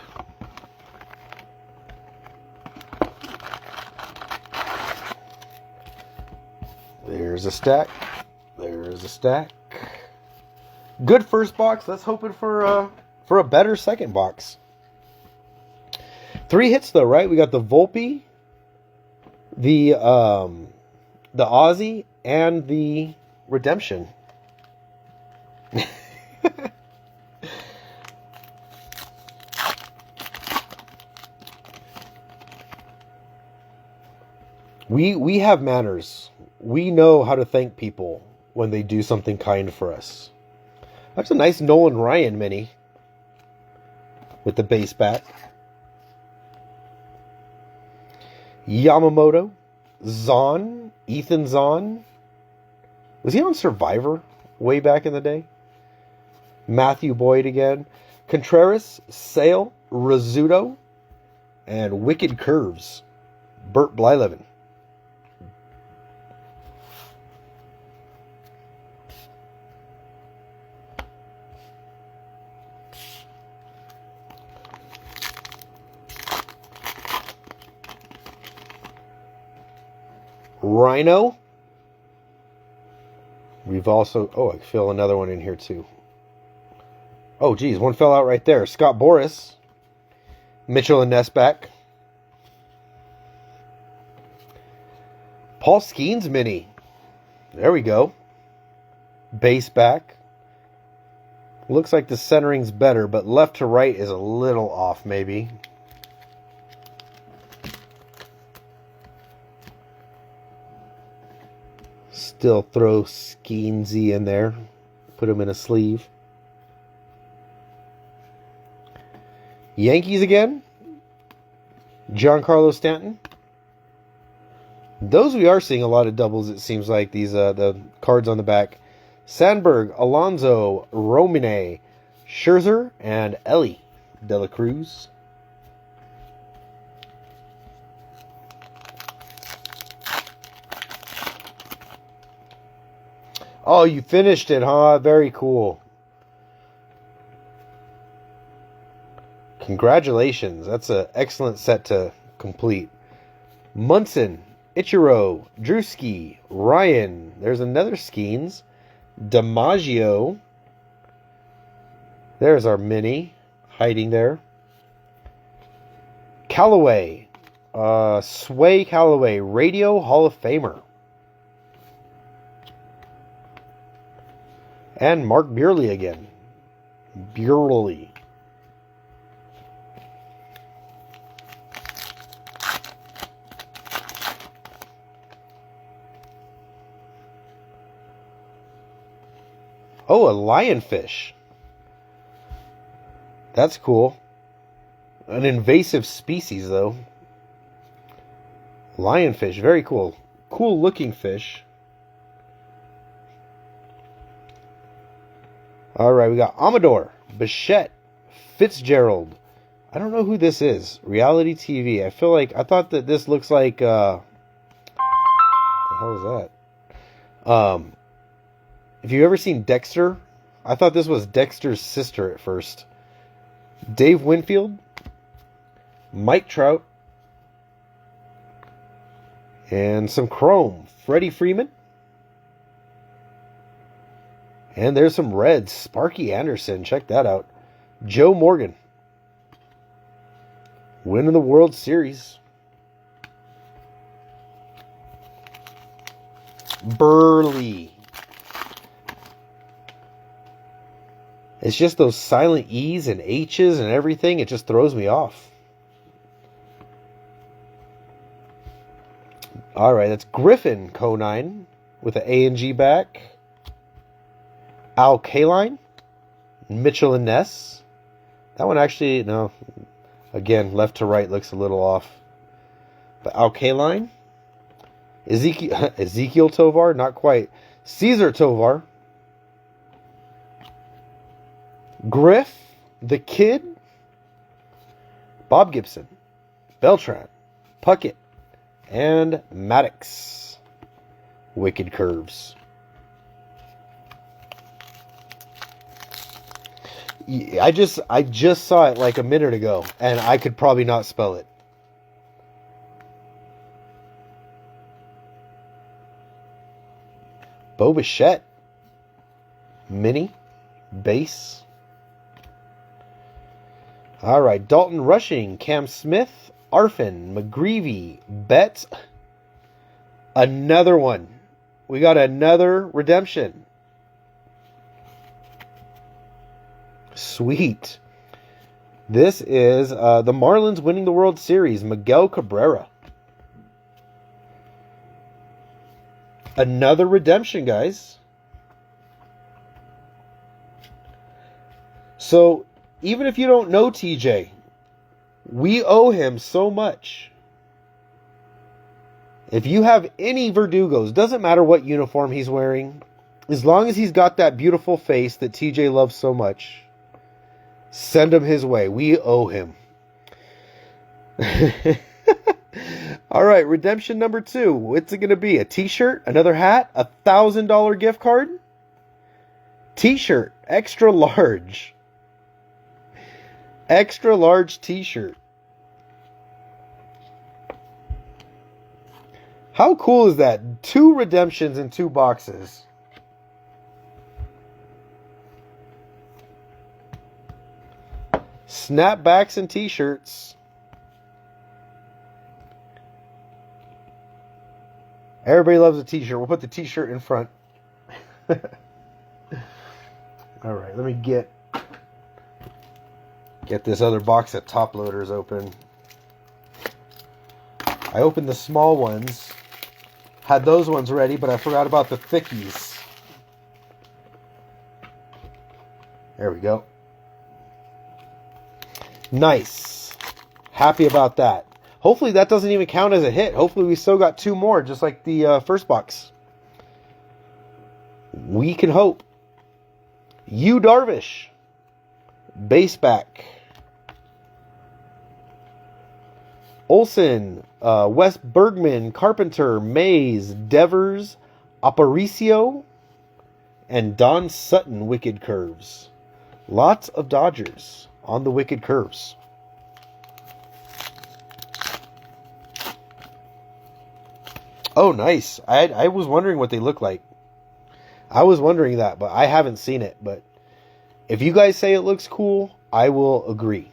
There's a stack. There's a stack. Good first box. Let's hope for for a better second box. 3 hits though, right? We got the Volpe, the Aussie, and the Redemption. We have manners. We know how to thank people when they do something kind for us. That's a nice Nolan Ryan mini with the base back. Yamamoto, Zahn, Ethan Zahn. Was he on Survivor way back in the day? Matthew Boyd again. Contreras, Sale, Rizzuto, and Wicked Curves. Bert Blyleven. Rhino. We've also... Oh, I feel another one in here too. Oh, geez. One fell out right there. Scott Boras. Mitchell and Ness back. Paul Skeens mini. There we go. Base back. Looks like the centering's better, but left to right is a little off maybe. Still throw Skeensy in there. Put him in a sleeve. Yankees again. Giancarlo Stanton. Those we are seeing a lot of doubles, it seems like, these the cards on the back. Sandberg, Alonso, Romine, Scherzer, and Ellie De La Cruz. Oh, you finished it, huh? Very cool. Congratulations. That's an excellent set to complete. Munson, Ichiro, Drewski, Ryan. There's another Skeens. DiMaggio. There's our mini hiding there. Callaway. Sway Callaway. Radio Hall of Famer. And Mark Buehrle again. Buehrle. Oh, a lionfish. That's cool. An invasive species, though. Lionfish, very cool. Cool looking fish. Alright, we got Amador, Bichette, Fitzgerald. I don't know who this is. Reality TV. I thought that this looks like, what the hell is that? If you've ever seen Dexter, I thought this was Dexter's sister at first. Dave Winfield, Mike Trout, and some chrome. Freddie Freeman. And there's some reds. Sparky Anderson. Check that out. Joe Morgan. Winning the World Series. Burley. It's just those silent E's and H's and everything. It just throws me off. Alright, that's Griffin Conine with an A and G back. Al Kaline, Mitchell and Ness. That one actually, no. Again, left to right looks a little off. But Al Kaline. Ezekiel Tovar, not quite. Caesar Tovar. Griff, the Kid. Bob Gibson. Beltran. Puckett. And Maddox. Wicked Curves. I just saw it like a minute ago, and I could probably not spell it. Bo Bichette. Mini. Base. All right, Dalton Rushing, Cam Smith, Arfin, McGreevy, Betts. Another one. We got another redemption. Sweet. This is the Marlins winning the World Series. Miguel Cabrera. Another redemption, guys. So, even if you don't know TJ, we owe him so much. If you have any Verdugos, doesn't matter what uniform he's wearing, as long as he's got that beautiful face that TJ loves so much, send him his way. We owe him. All right, redemption number 2. What's it going to be? A t-shirt? Another hat? $1,000 gift card? T-shirt. Extra large. Extra large t-shirt. How cool is that? 2 redemptions in 2 boxes. Snapbacks and t-shirts. Everybody loves a t-shirt. We'll put the t-shirt in front. All right, let me get this other box of top loaders open. I opened the small ones. Had those ones ready, but I forgot about the thickies. There we go. Nice. Happy about that. Hopefully that doesn't even count as a hit. Hopefully we still got 2 more, just like the first box. We can hope. Yu Darvish. Base back. Olsen, Wes Bergman, Carpenter, Mays, Devers, Aparicio, and Don Sutton wicked curves. Lots of Dodgers on the wicked curves. Oh, nice. I was wondering what they look like. I was wondering that, but I haven't seen it. But if you guys say it looks cool, I will agree.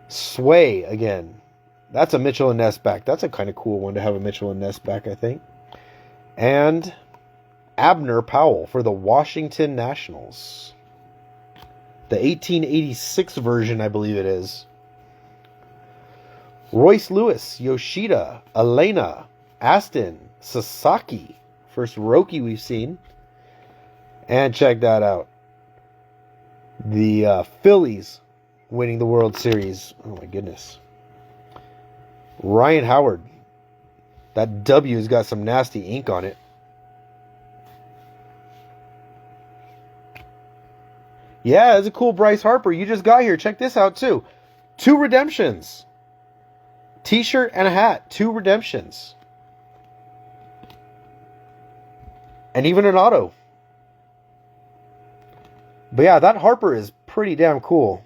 Sway again. That's a Mitchell and Ness back. That's a kind of cool one to have a Mitchell and Ness back, I think. And Abner Powell for the Washington Nationals. The 1886 version, I believe it is. Royce Lewis, Yoshida, Elena, Aston, Sasaki. First Roki we've seen. And check that out. The Phillies winning the World Series. Oh my goodness. Ryan Howard. That W has got some nasty ink on it. Yeah, that's a cool Bryce Harper. You just got here. Check this out too. 2 redemptions. T-shirt and a hat. 2 redemptions. And even an auto. But yeah, that Harper is pretty damn cool.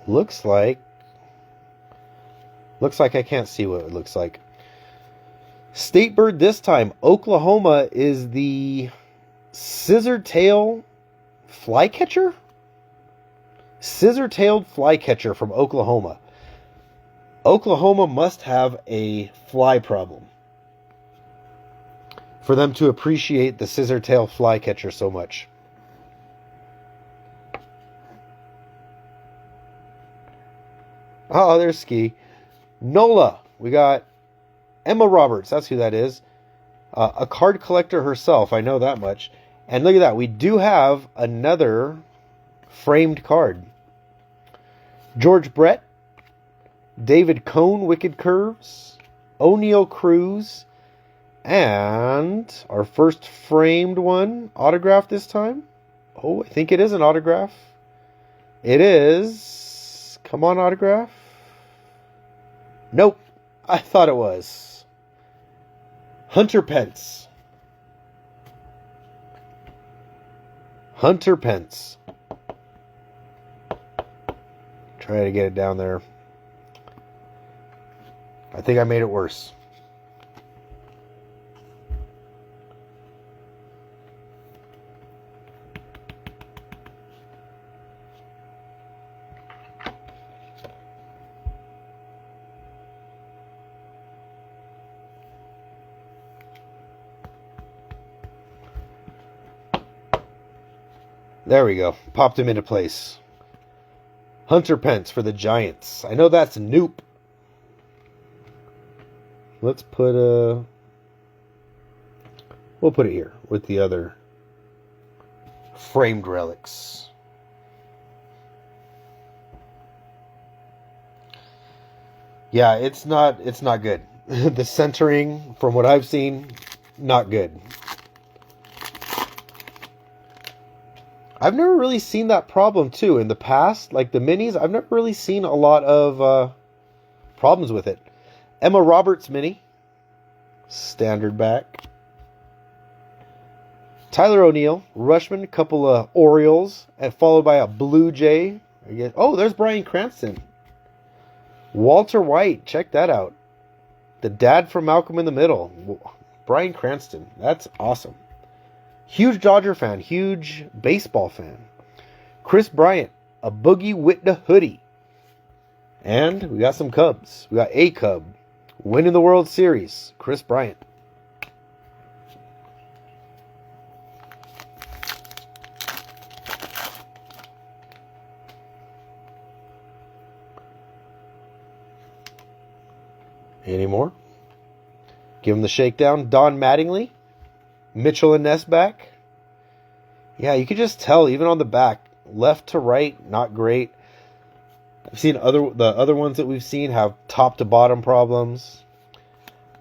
Looks like I can't see what it looks like. State bird this time. Oklahoma is the scissor-tail flycatcher? Scissor-tailed flycatcher from Oklahoma. Oklahoma must have a fly problem for them to appreciate the scissor-tail flycatcher so much. Oh, there's Ski. Nola. We got Emma Roberts. That's who that is. A card collector herself. I know that much. And look at that. We do have another framed card. George Brett. David Cone, Wicked Curves. O'Neal Cruz. And our first framed one. Autograph this time. Oh, I think it is an autograph. It is. Come on, autograph. Nope. I thought it was. Hunter Pence. Hunter Pence. Try to get it down there. I think I made it worse. There we go. Popped him into place. Hunter Pence for the Giants. I know that's Noop. Let's put we'll put it here with the other framed relics. Yeah, it's not good. The centering, from what I've seen, not good. I've never really seen that problem too in the past. Like the minis, I've never really seen a lot of problems with it. Emma Roberts mini, standard back. Tyler O'Neill, Rushman, couple of Orioles, and followed by a Blue Jay. Oh, there's Bryan Cranston. Walter White, check that out. The dad from Malcolm in the Middle. Bryan Cranston, that's awesome. Huge Dodger fan, huge baseball fan. Chris Bryant, a Boogie Whitna hoodie. And we got some Cubs. We got a Cub winning the World Series, Chris Bryant. Any more? Give him the shakedown. Don Mattingly. Mitchell and Ness back. Yeah, you can just tell even on the back, left to right, not great. I've seen the other ones that we've seen have top to bottom problems.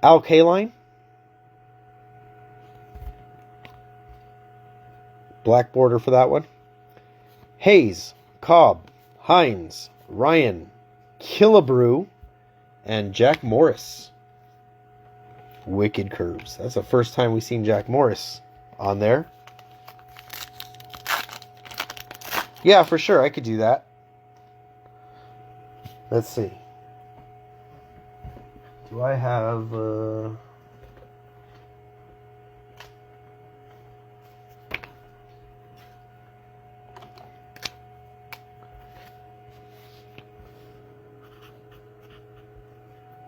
Al Kaline. Black border for that one. Hayes, Cobb, Hines, Ryan, Killebrew, and Jack Morris. Wicked curves. That's the first time we've seen Jack Morris on there. Yeah, for sure. I could do that. Let's see. Do I have...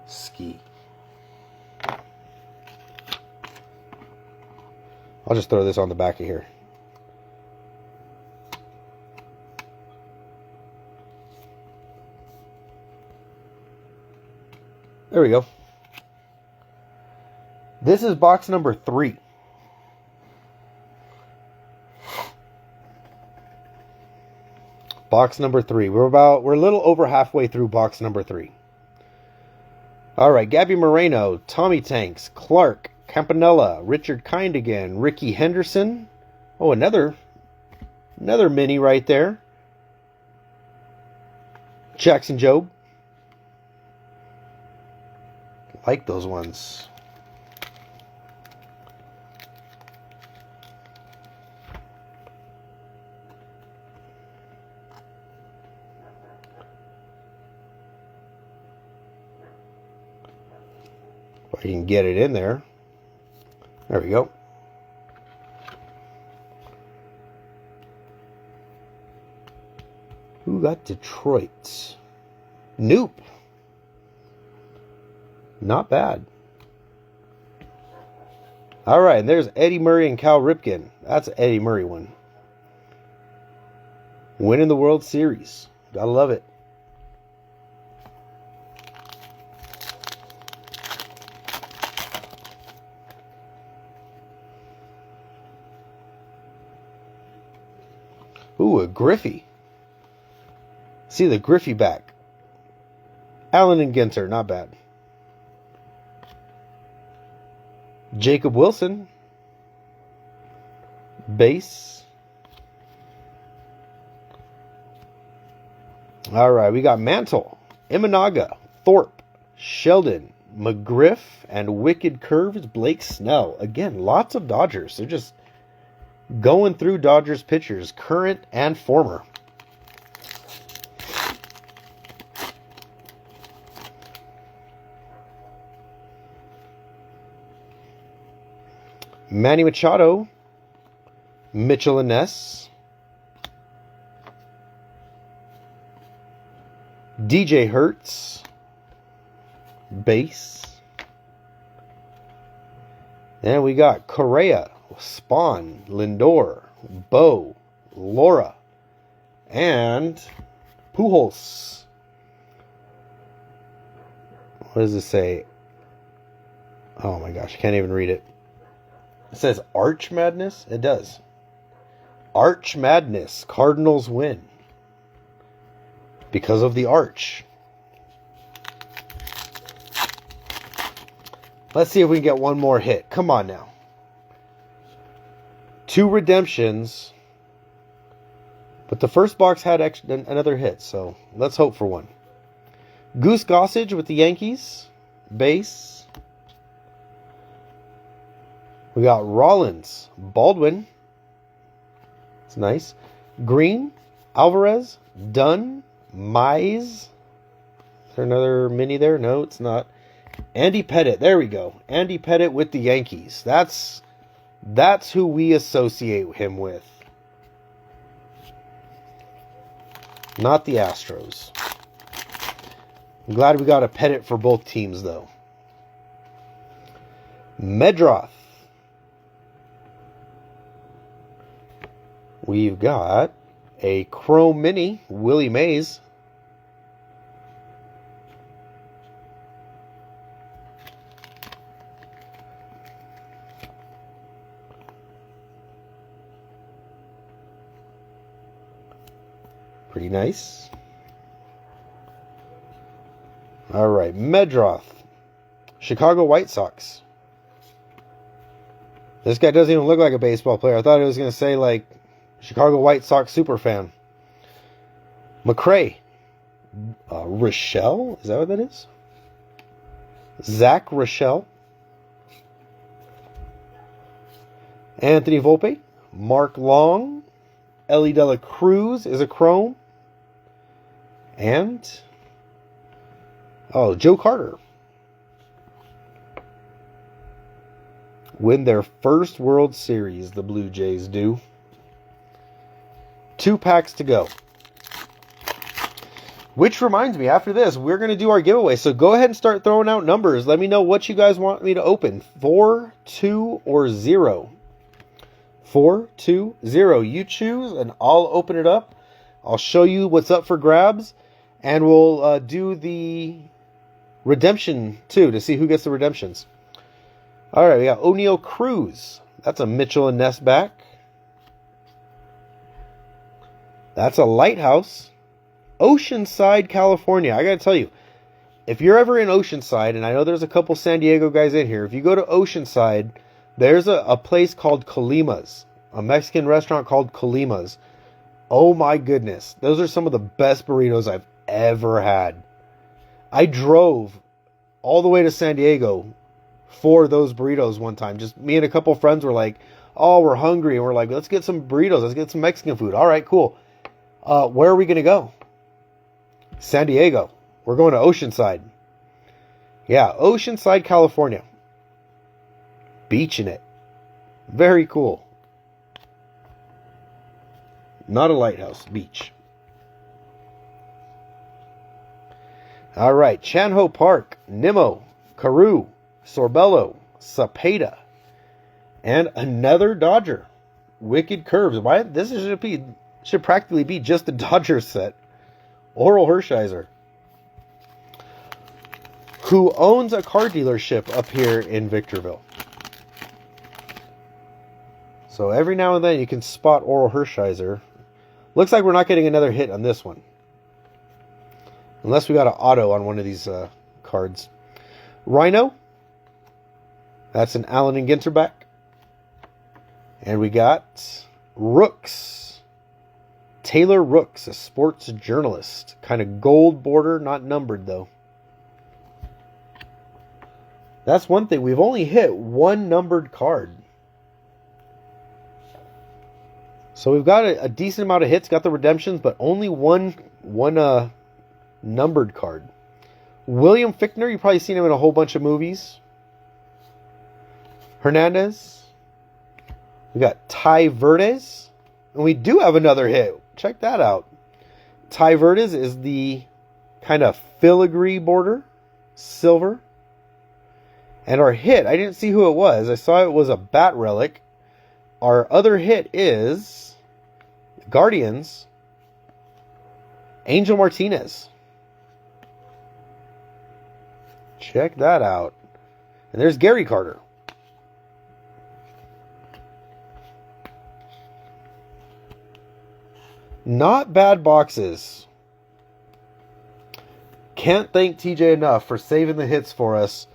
Ski. I'll just throw this on the back of here. There we go. This is box number 3. Box number 3. We're a little over halfway through box number 3. All right, Gabby Moreno, Tommy Tanks, Clark, Campanella, Richard Kind again, Ricky Henderson. Oh, another mini right there. Jackson Jobe. Like those ones. If I can get it in there. There we go. Who got Detroit? Noop. Not bad. All right, and there's Eddie Murray and Cal Ripken. That's an Eddie Murray one. Winning the World Series. Gotta love it. Ooh, a Griffey. See the Griffey back. Allen and Ginter, not bad. Jacob Wilson. Base. All right, we got Mantle, Imanaga, Thorpe, Sheldon, McGriff, and Wicked Curves, Blake Snell. Again, lots of Dodgers. They're just going through Dodgers pitchers, current and former. Manny Machado, Mitchell and Ness, DJ Hertz, base. And we got Correa, Spawn, Lindor, Bo, Laura, and Pujols. What does it say? Oh my gosh, I can't even read it. It says Arch Madness? It does. Arch Madness. Cardinals win. Because of the arch. Let's see if we can get one more hit. Come on now. 2 redemptions. But the first box had another hit, so let's hope for one. Goose Gossage with the Yankees. Base. We got Rollins. Baldwin. It's nice. Green. Alvarez. Dunn. Mize. Is there another mini there? No, it's not. Andy Pettitte. There we go. Andy Pettitte with the Yankees. That's who we associate him with. Not the Astros. I'm glad we got a Pettitte for both teams, though. Medroth. We've got a Chrome Mini, Willie Mays. Pretty nice. All right, Medroth. Chicago White Sox. This guy doesn't even look like a baseball player. I thought it was going to say, like, Chicago White Sox superfan. McRae. Rochelle? Is that what that is? Zach Rochelle. Anthony Volpe. Mark Long. Ellie De La Cruz is a Chrome. And... Joe Carter. Win their first World Series, the Blue Jays do. 2 packs to go. Which reminds me, after this, we're going to do our giveaway. So go ahead and start throwing out numbers. Let me know what you guys want me to open. 4, 2, or 0. 4, 2, 0. You choose, and I'll open it up. I'll show you what's up for grabs. And we'll do the redemption, too, to see who gets the redemptions. All right, we got O'Neal Cruz. That's a Mitchell and Ness back. That's a Lighthouse. Oceanside, California. I got to tell you, if you're ever in Oceanside, and I know there's a couple San Diego guys in here, if you go to Oceanside, there's a place called Colima's, a Mexican restaurant called Colima's. Oh my goodness. Those are some of the best burritos I've ever had. I drove all the way to San Diego for those burritos one time. Just me and a couple friends were like, oh, we're hungry. And we're like, let's get some burritos. Let's get some Mexican food. All right, cool. Where are we going to go? San Diego. We're going to Oceanside. Yeah, Oceanside, California. Beach in it. Very cool. Not a lighthouse. Beach. All right. Chanho Park. Nimmo. Carew. Sorbello. Cepeda. And another Dodger. Wicked Curves. Why? This should practically be just a Dodgers set. Oral Hershiser, who owns a car dealership up here in Victorville. So every now and then you can spot Oral Hershiser. Looks like we're not getting another hit on this one. Unless we got an auto on one of these cards. Rhino. That's an Allen and Ginter back. And we got Rooks. Taylor Rooks, a sports journalist. Kind of gold border, not numbered though. That's one thing. We've only hit one numbered card. So we've got a decent amount of hits, got the redemptions, but only one numbered card. William Fichtner, you've probably seen him in a whole bunch of movies. Hernandez. We got Ty Verdes. And we do have another hit. Check that out. Ty Verdes is the kind of filigree border. Silver. And our hit, I didn't see who it was. I saw it was a bat relic. Our other hit is Guardians. Angel Martinez. Check that out. And there's Gary Carter. Not bad boxes. Can't thank TJ enough for saving the hits for us.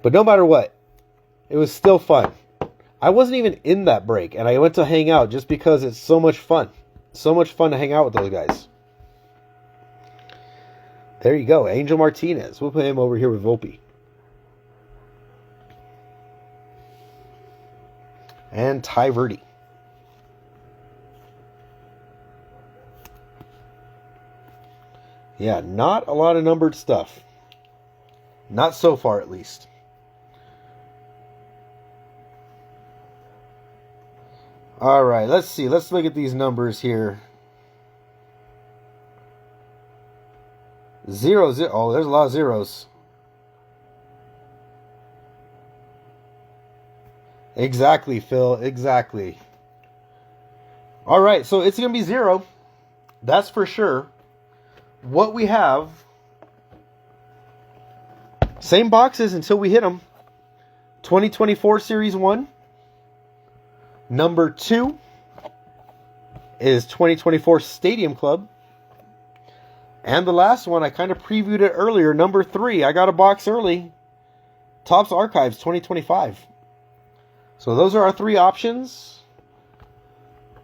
But no matter what, it was still fun. I wasn't even in that break, and I went to hang out just because it's so much fun. So much fun to hang out with those guys. There you go, Angel Martinez. We'll put him over here with Volpe. And Ty Verde. Yeah, not a lot of numbered stuff. Not so far, at least. All right, let's see. Let's look at these numbers here. 0, 0. Oh, there's a lot of zeros. Exactly, Phil. Exactly. All right, so it's going to be 0. That's for sure. What we have, same boxes until we hit them. 2024 Series 1. Number 2 is 2024 Stadium Club. And the last one, I kind of previewed it earlier. Number 3, I got a box early. Topps Archives 2025. So those are our 3 options.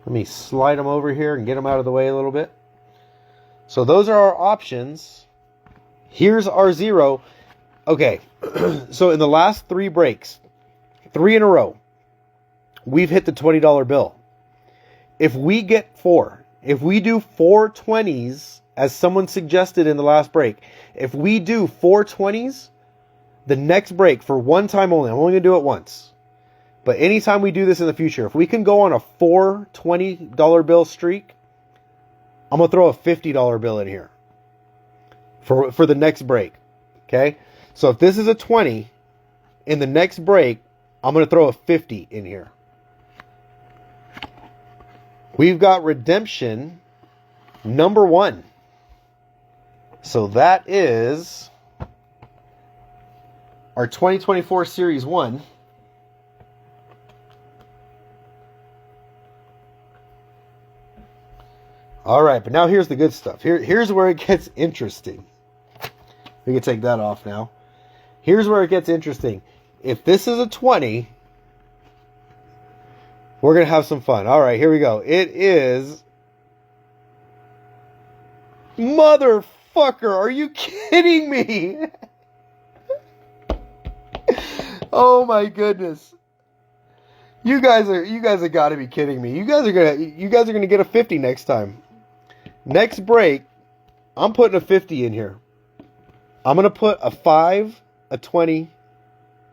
Let me slide them over here and get them out of the way a little bit. So those are our options. Here's our 0. Okay, so in the last 3 breaks, 3 in a row, we've hit the $20 bill. If we get 4, if we do 4 20s, as someone suggested in the last break, if we do 4 20s, the next break for one time only, I'm only going to do it once. But anytime we do this in the future, if we can go on a 4 $20 bill streak, I'm going to throw a $50 bill in here for the next break. Okay? So if this is a 20, in the next break, I'm going to throw a 50 in here. We've got redemption number 1. So that is our 2024 Series 1. All right, but now here's the good stuff. Here's where it gets interesting. We can take that off now. Here's where it gets interesting. If this is a 20, we're going to have some fun. All right, here we go. It is... Motherfucker, are you kidding me? Oh my goodness. You guys have got to be kidding me. You guys are going to get a 50 next time. Next break, I'm putting a 50 in here. I'm going to put a 5, a 20,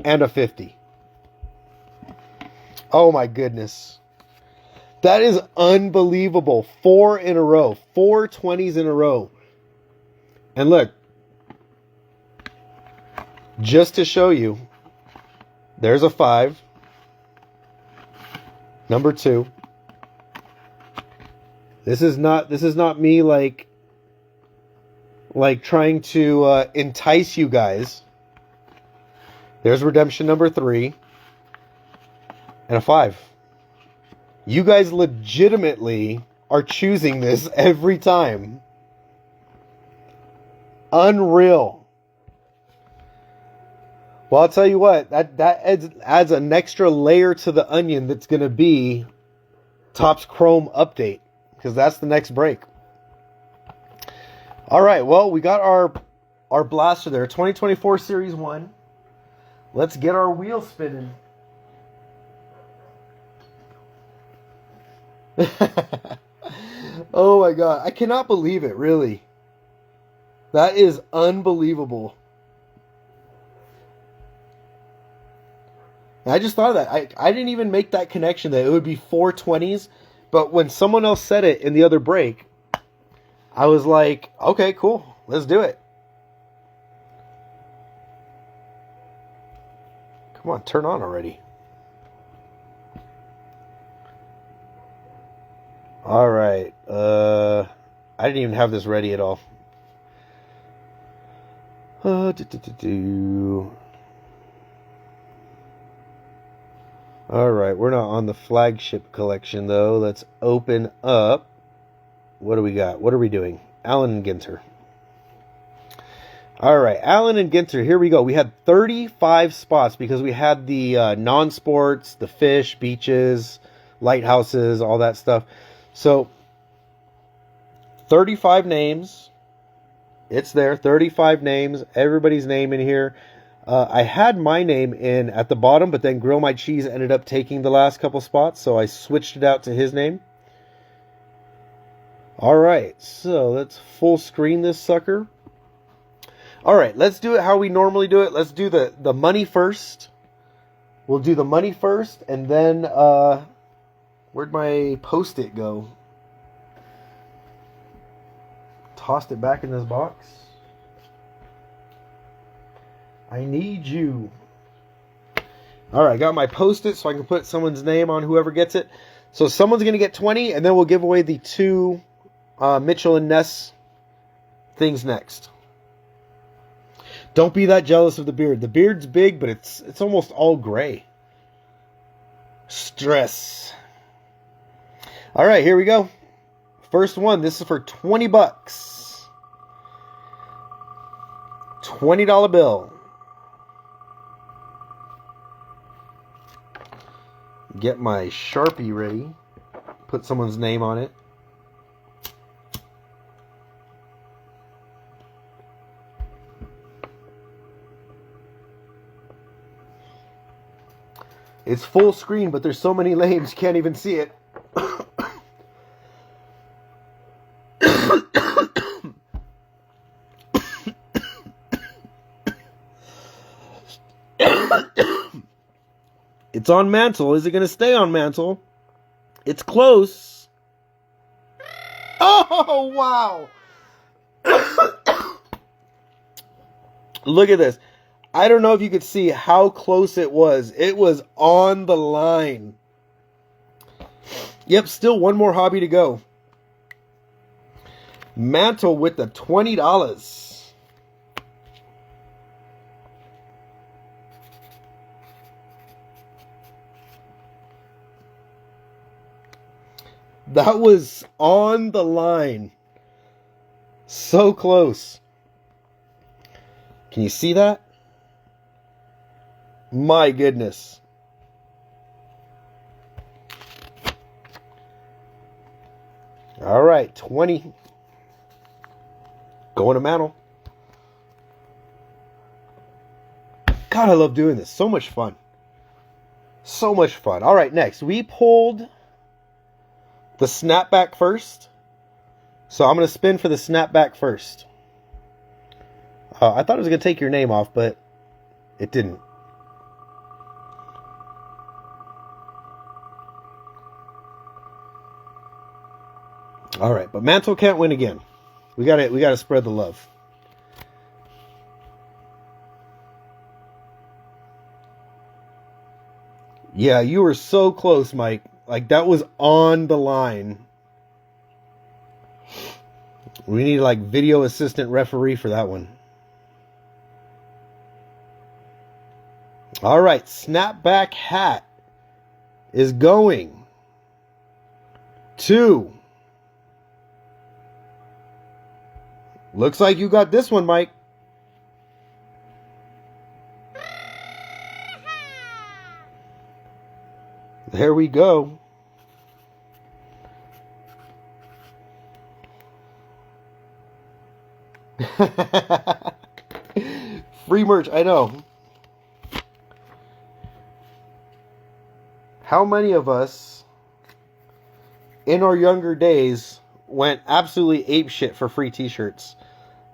and a 50. Oh my goodness. That is unbelievable. 4 in a row. 4 20s in a row. And look, just to show you, there's a 5. Number 2. This is not me like trying to entice you guys. There's redemption number 3 and a 5. You guys legitimately are choosing this every time. Unreal. Well, I'll tell you what, that adds an extra layer to the onion that's going to be Topps Chrome Update, because that's the next break. All right, well, we got our blaster there, 2024 Series 1. Let's get our wheel spinning. Oh my god, I cannot believe it, really. That is unbelievable. I just thought of that. I didn't even make that connection that it would be 420s, but when someone else said it in the other break, I was like, okay, cool. Let's do it. Come on, turn on already. All right. I didn't even have this ready at all. All right, we're not on the flagship collection though. Let's open up. What do we got? What are we doing? Allen and Ginter. All right, Allen and Ginter. Here we go. We had 35 spots because we had the non-sports, the fish, beaches, lighthouses, all that stuff. So 35 names. It's there. 35 names. Everybody's name in here. I had my name in at the bottom, but then Grill My Cheese ended up taking the last couple spots, so I switched it out to his name. All right, so let's full screen this sucker. All right, let's do it how we normally do it. Let's do the money first. We'll do the money first, and then where'd my Post-it go? Tossed it back in this box. I need you. All right, got my Post-it so I can put someone's name on whoever gets it. So someone's going to get 20, and then we'll give away the 2 Mitchell and Ness things next. Don't be that jealous of the beard. The beard's big, but it's almost all gray. Stress. All right, here we go. First one. This is for $20. $20 bill. Get my Sharpie ready. Put someone's name on it. It's full screen, but there's so many names, you can't even see it. It's on mantle. Is it going to stay on mantle? It's close. Oh, wow. Look at this. I don't know if you could see how close it was. It was on the line. Yep, still one more hobby to go. Mantle with the $20. That was on the line. So close. Can you see that? My goodness. All right, 20. Going to mantle. God, I love doing this. So much fun. So much fun. All right, next. We pulled the snapback first. So I'm going to spin for the snapback first. I thought it was going to take your name off, but it didn't. All right, but mantle can't win again. We got to spread the love. Yeah, you were so close, Mike. Like, that was on the line. We need, like, video assistant referee for that one. All right, snapback hat is going to... Looks like you got this one, Mike. There we go. Free merch, I know. How many of us in our younger days went absolutely apeshit for free t-shirts?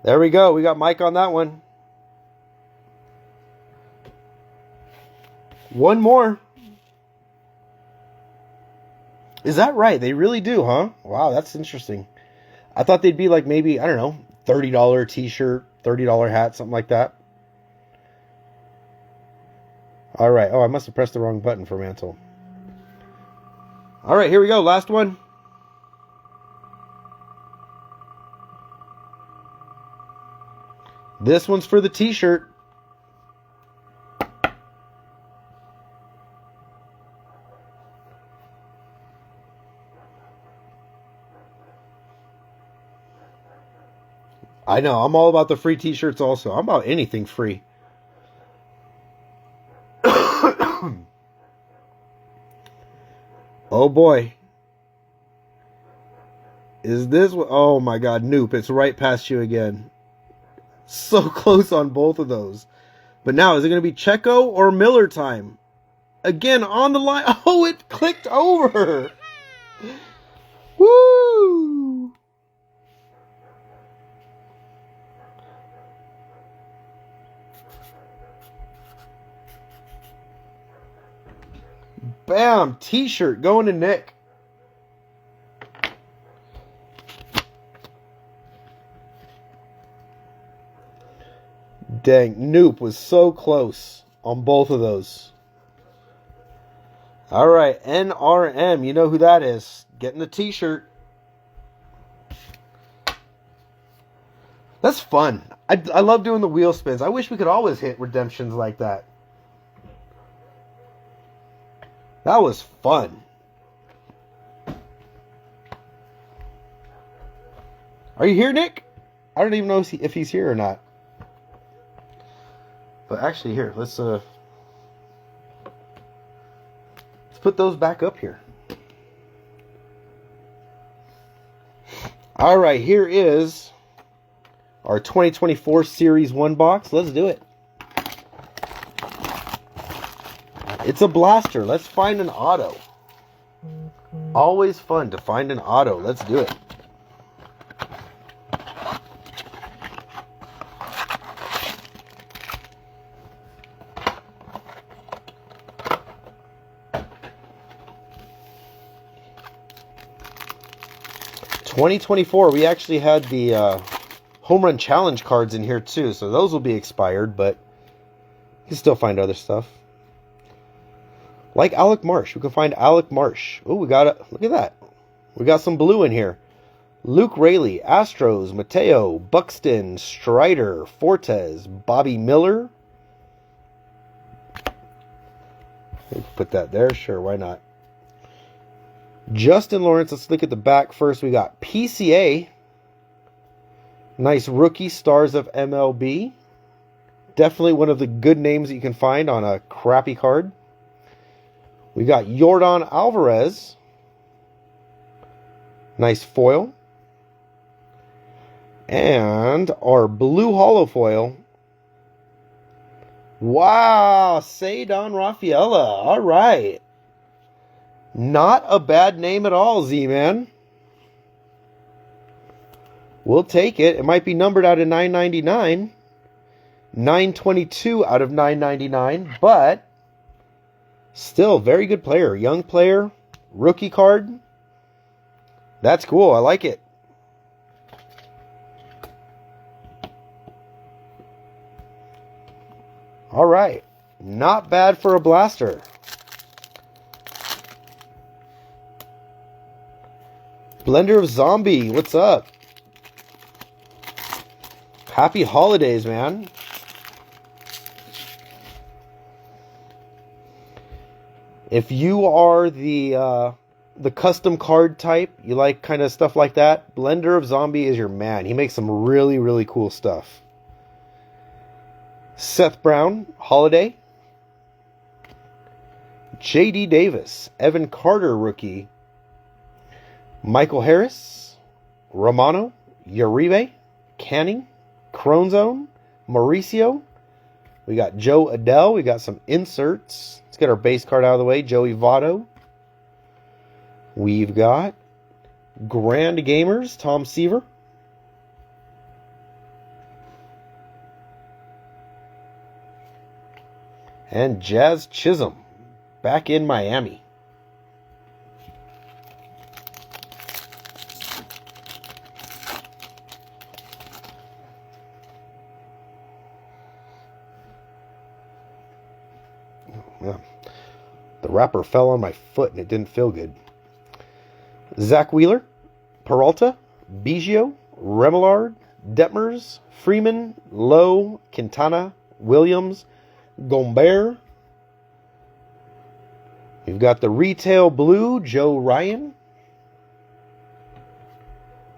There we go. We got Mike on that one. One more. Is that right? They really do, huh? Wow, that's interesting. I thought they'd be like maybe, I don't know, $30 t-shirt, $30 hat, something like that. All right. Oh, I must have pressed the wrong button for Mantle. All right, here we go. Last one. This one's for the t-shirt. I know, I'm all about the free t-shirts also. I'm about anything free. Oh boy. Is this what? Oh my god, Noop, it's right past you again. So close on both of those. But now, is it going to be Checo or Miller time? Again, on the line. Oh, it clicked over. Woo! Bam! T-shirt going to Nick. Dang, Noop was so close on both of those. All right, NRM, you know who that is. Getting the t-shirt. That's fun. I love doing the wheel spins. I wish we could always hit redemptions like that. That was fun. Are you here, Nick? I don't even know if he's here or not. But actually, here, let's put those back up here. All right, here is our 2024 Series 1 box. Let's do it. It's a blaster. Let's find an auto. Always fun to find an auto. Let's do it. '24, we actually had the Home Run Challenge cards in here too, so those will be expired, but you can still find other stuff. Like Alec Marsh. We can find Alec Marsh. Oh, we got it. Look at that. We got some blue in here. Luke Raley, Astros, Mateo, Buxton, Strider, Fortes, Bobby Miller. Put that there. Sure, why not? Justin Lawrence. Let's look at the back first. We got PCA. Nice rookie stars of MLB. Definitely one of the good names that you can find on a crappy card. We got Yordan Alvarez. Nice foil. And our blue holo foil. Wow, Ceddanne Rafaela. All right. Not a bad name at all, Z-Man. We'll take it. It might be numbered out of 999. 922 out of 999, but still very good player. Young player. Rookie card. That's cool. I like it. All right. Not bad for a blaster. Blender of Zombie. What's up? Happy holidays, man. If you are the custom card type, you like kind of stuff like that, Blender of Zombie is your man. He makes some really, really cool stuff. Seth Brown, Holiday. J.D. Davis, Evan Carter, rookie. Michael Harris, Romano, Uribe, Canning, Crone Zone, Mauricio. We got Joe Adele. We got some inserts. Let's get our base card out of the way. Joey Votto. We've got Grand Gamers, Tom Seaver. And Jazz Chisholm. back in Miami. Yeah. The wrapper fell on my foot and it didn't feel good. Zach Wheeler, Peralta, Biggio, Remillard, Detmers, Freeman, Lowe, Quintana, Williams, Gombert. We've got the retail blue, Joe Ryan,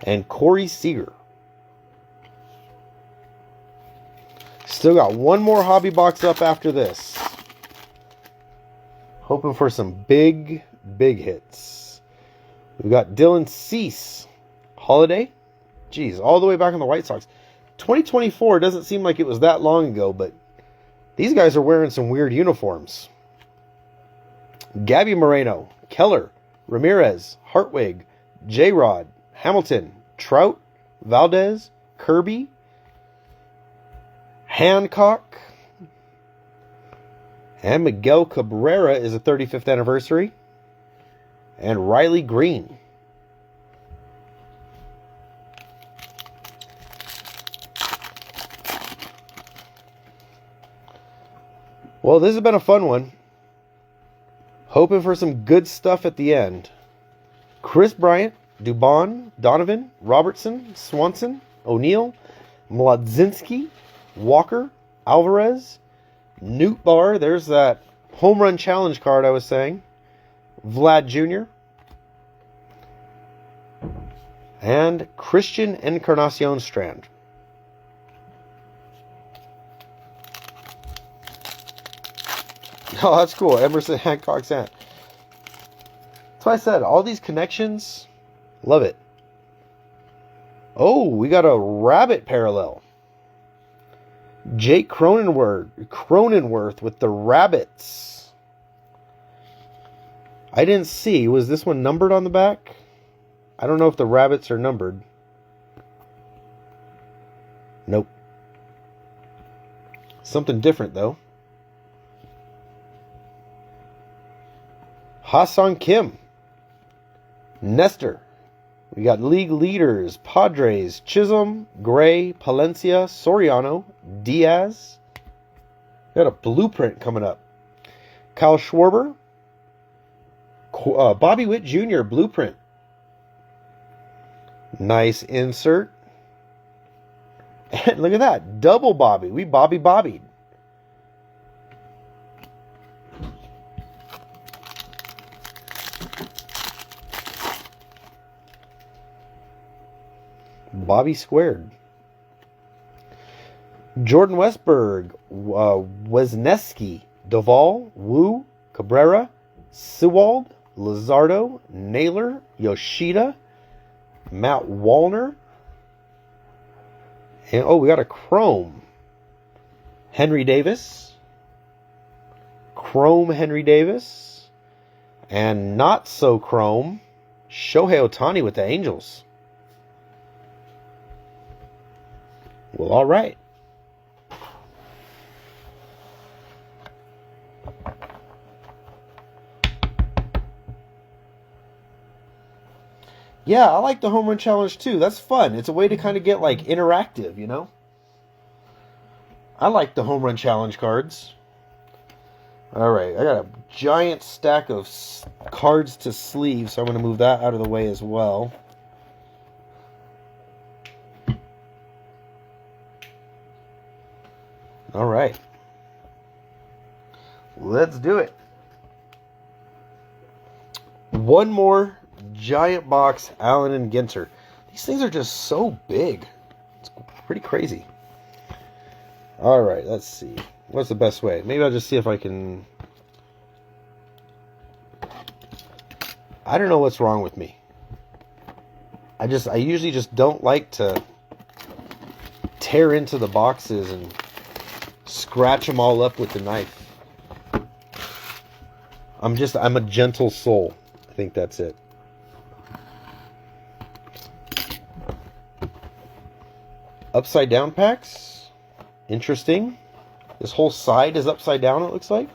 and Corey Seager. Still got one more hobby box up after this. Hoping for some big hits. We've got Dylan Cease, Holiday. Geez, all the way back on the White Sox. 2024 doesn't seem like it was that long ago, but these guys are wearing some weird uniforms. Gabby Moreno, Keller, Ramirez, Hartwig, J-Rod, Hamilton, Trout, Valdez, Kirby, Hancock, and Miguel Cabrera is the 35th anniversary, and Riley Green. Well, this has been a fun one. Hoping for some good stuff at the end. Chris Bryant, Dubon, Donovan, Robertson, Swanson, O'Neill, Mladzinski, Walker, Alvarez, Newt Barr. There's that home run challenge card I was saying. Vlad Jr. And Christian Encarnacion Strand. Oh, that's cool. Emerson Hancock's aunt. That's why I said, all these connections, love it. Oh, we got a rabbit parallel. Jake Cronenworth with the rabbits. I didn't see. Was this one numbered on the back? I don't know if the rabbits are numbered. Nope. Something different, though. Ha-Sung Kim. Nestor. We got league leaders. Padres. Chisholm. Gray. Palencia. Soriano. Diaz. Got a blueprint coming up. Kyle Schwarber. Bobby Witt Jr. blueprint. Nice insert. And look at that. Double Bobby. We Bobbied. Bobby squared. Jordan Westberg, Wesneski, Duvall, Wu, Cabrera, Sewald, Luzardo, Naylor, Yoshida, Matt Wallner, and we got a chrome. Henry Davis, chrome Henry Davis, and not so chrome, Shohei Ohtani with the Angels. Well, all right. Yeah, I like the home run challenge too. That's fun. It's a way to kind of get like interactive, you know? I like the home run challenge cards. All right, I got a giant stack of cards to sleeve, so I'm going to move that out of the way as well. All right. Let's do it. One more giant box, Allen and Ginter. These things are just so big. It's pretty crazy. All right, let's see. What's the best way? Maybe I'll just see if I can... I don't know what's wrong with me. I usually just don't like to tear into the boxes and scratch them all up with the knife. I'm a gentle soul. I think that's it. Upside down packs. Interesting. This whole side is upside down, it looks like.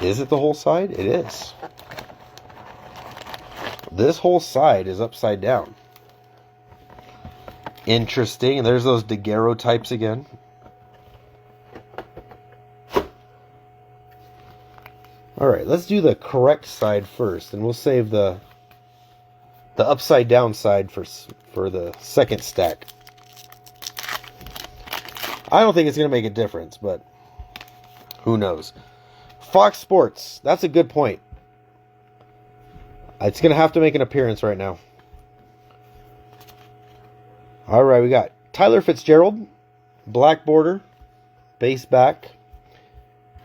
Is it the whole side? It is. This whole side is upside down. Interesting. There's those daguerreotypes again. Alright, let's do the correct side first, and we'll save the upside down side for the second stack. I don't think it's going to make a difference, but who knows. Fox Sports, that's a good point. It's going to have to make an appearance right now. Alright, we got Tyler Fitzgerald, black border, base back.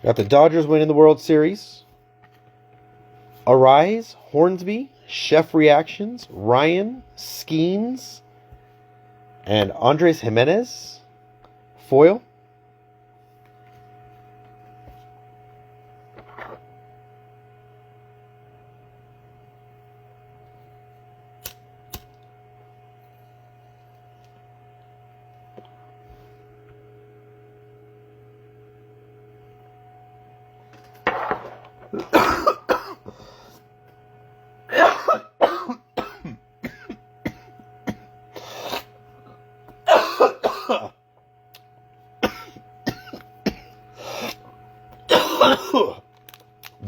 Got the Dodgers winning the World Series. Arise, Hornsby, Chef Reactions, Ryan, Skeens, and Andres Jimenez. Foil.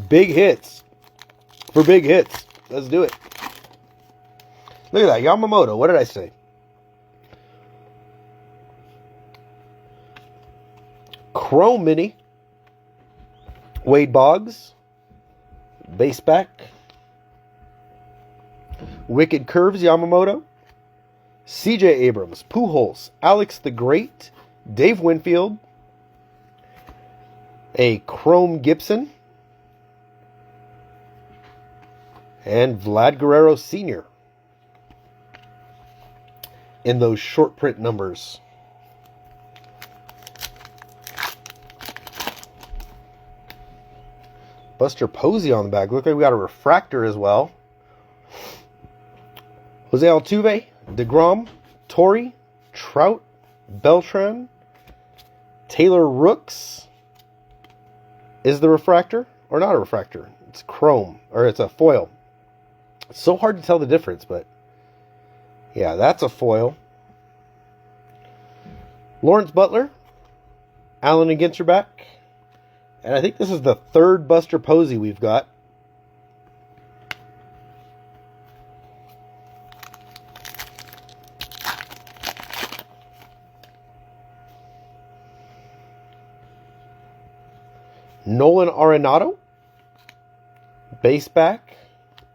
Big hits. For big hits. Let's do it. Look at that. Yamamoto. What did I say? Chrome Mini. Wade Boggs. Base back. Wicked Curves Yamamoto. CJ Abrams. Pujols. Alex the Great. Dave Winfield. A Chrome Gibson. And Vlad Guerrero Sr. in those short print numbers. Buster Posey on the back. Look like we got a refractor as well. Jose Altuve, DeGrom, Torrey, Trout, Beltran, Taylor Rooks is the refractor, or not a refractor. It's chrome, or it's a foil. It's so hard to tell the difference, but yeah, that's a foil. Lawrence Butler, Allen and Ginter back. And I think this is the third Buster Posey we've got. Nolan Arenado, base back.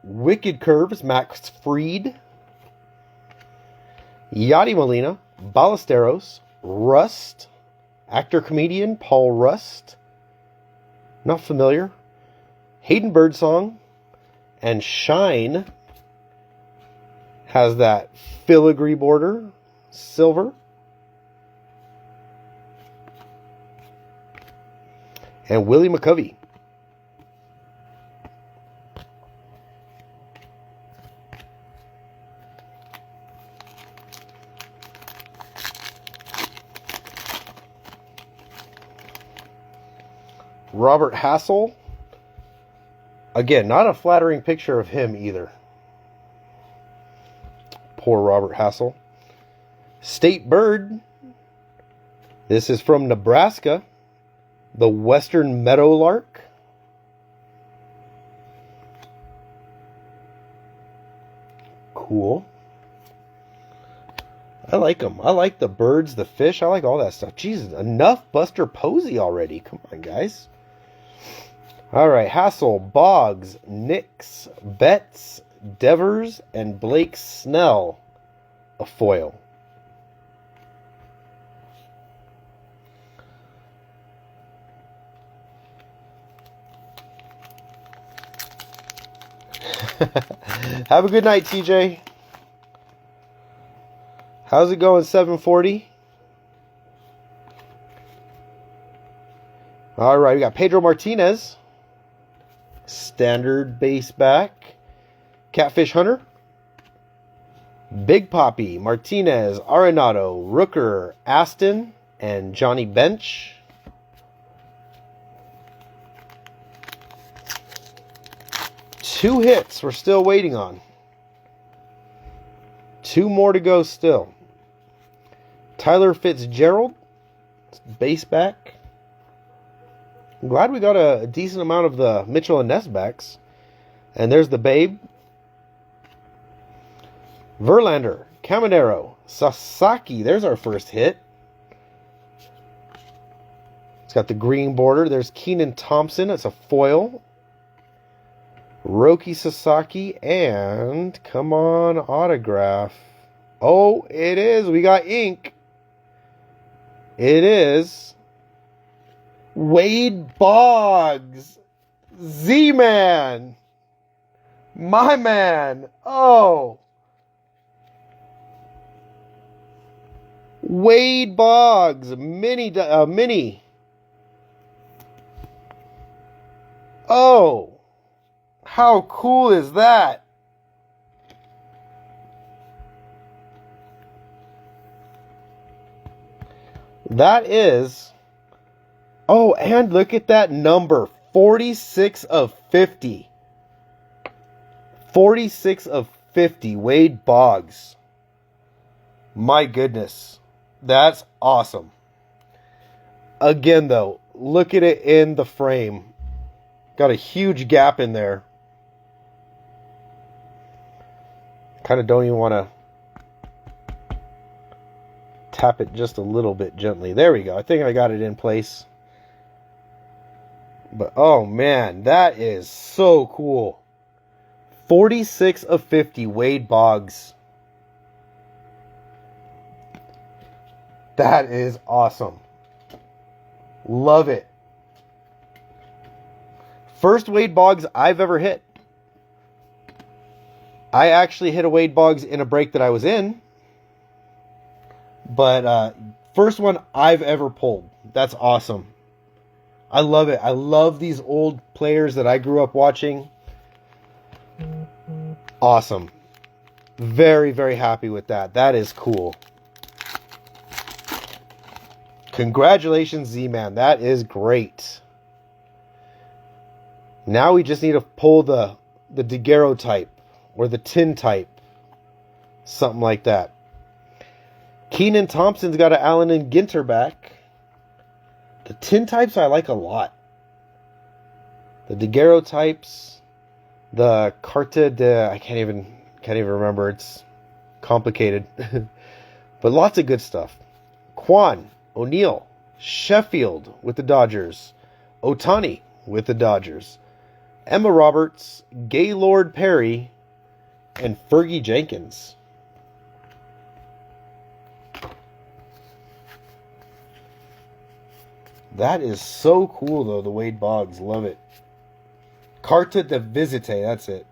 Wicked Curves, Max Fried. Yadi Molina, Ballesteros, Rust, actor-comedian Paul Rust. Not familiar. Hayden Birdsong, and Shine has that filigree border, silver. And Willie McCovey. Robert Hassel. Again, not a flattering picture of him either. Poor Robert Hassel. State Bird. This is from Nebraska. The Western Meadowlark. Cool. I like them. I like the birds, the fish. I like all that stuff. Jesus, enough Buster Posey already. Come on, guys. All right, Hassel, Boggs, Nix, Betts, Devers, and Blake Snell, a foil. Have a good night, TJ. How's it going, 740? All right, we got Pedro Martinez. Standard base back. Catfish Hunter. Big Poppy, Martinez, Arenado, Rooker, Aston, and Johnny Bench. 2 hits we're still waiting on. 2 more to go still. Tyler Fitzgerald, base back. I'm glad we got a decent amount of the Mitchell and Ness backs. And there's the Babe. Verlander, Caminero, Sasaki. There's our first hit. It's got the green border. There's Keenan Thompson. That's a foil. Roki Sasaki. And, come on, autograph. Oh, it is. We got ink. It is Wade Boggs. Z-Man. My man. Oh. Wade Boggs. Mini. Oh. How cool is that? That is... Oh, and look at that number. 46 of 50. 46 of 50. Wade Boggs. My goodness. That's awesome. Again, though, look at it in the frame. Got a huge gap in there. Kind of don't even want to tap it just a little bit gently. There we go. I think I got it in place. But, oh man, that is so cool. 46 of 50, Wade Boggs. That is awesome. Love it. First Wade Boggs I've ever hit. I actually hit a Wade Boggs in a break that I was in. But first one I've ever pulled. That's awesome. I love it. I love these old players that I grew up watching. Awesome. Very, very happy with that. That is cool. Congratulations, Z-Man. That is great. Now we just need to pull the daguerreotype or the tin type. Something like that. Keenan Thompson's got an Allen and Ginter back. The tin types I like a lot. The daguerreotypes, the Carta de... I can't even remember. It's complicated. But lots of good stuff. Kwan, O'Neill, Sheffield with the Dodgers. Ohtani with the Dodgers. Emma Roberts, Gaylord Perry, and Fergie Jenkins. That is so cool, though, the Wade Boggs. Love it. Carta de Visite, that's it.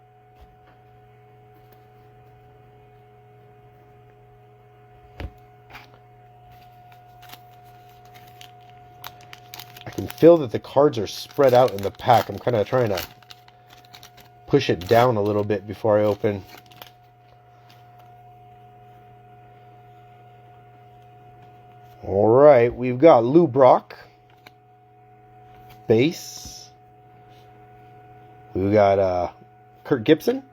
I can feel that the cards are spread out in the pack. I'm kind of trying to push it down a little bit before I open. All right, we've got Lou Brock. Base. We've got Kurt Gibson.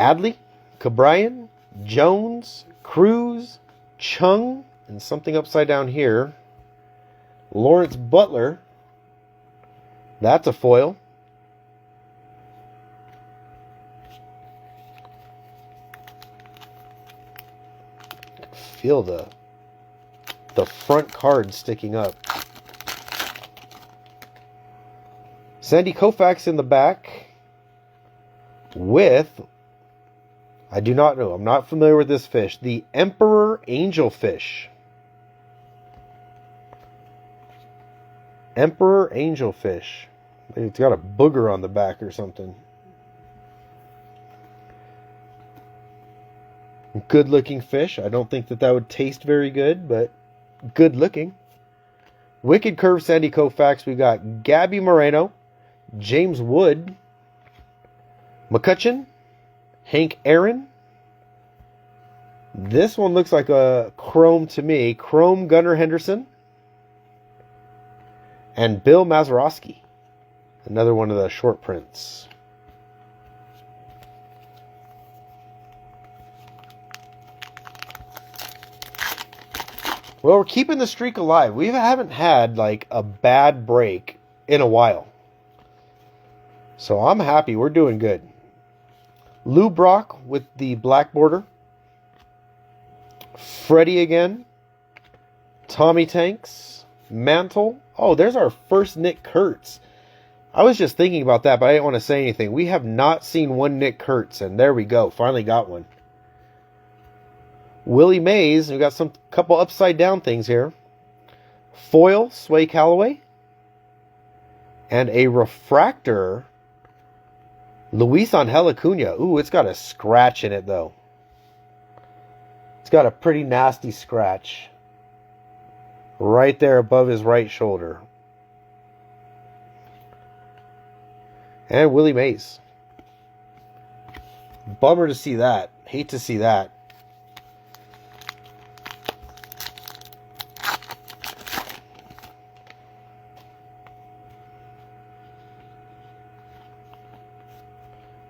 Adley. Cabrian. Jones. Cruz. Chung. And something upside down here. Lawrence Butler. That's a foil. I can feel the front card sticking up. Sandy Koufax in the back with, I do not know, I'm not familiar with this fish, the Emperor Angelfish. Emperor Angelfish. It's got a booger on the back or something. Good looking fish. I don't think that would taste very good, but good looking. Wicked Curve Sandy Koufax. We've got Gabby Moreno, James Wood, McCutcheon, Hank Aaron. This one looks like a chrome to me. Chrome Gunnar Henderson. And Bill Mazeroski. Another one of the short prints. Well, we're keeping the streak alive. We haven't had like a bad break in a while. So I'm happy. We're doing good. Lou Brock with the black border. Freddie again. Tommy Tanks. Mantle. Oh, there's our first Nick Kurtz. I was just thinking about that, but I didn't want to say anything. We have not seen one Nick Kurtz, and there we go. Finally got one. Willie Mays. We got some couple upside down things here. Foil, Sway Calloway. And a refractor, Luis Angel Acuna. Ooh, it's got a scratch in it, though. It's got a pretty nasty scratch. Right there above his right shoulder. And Willie Mays. Bummer to see that. Hate to see that.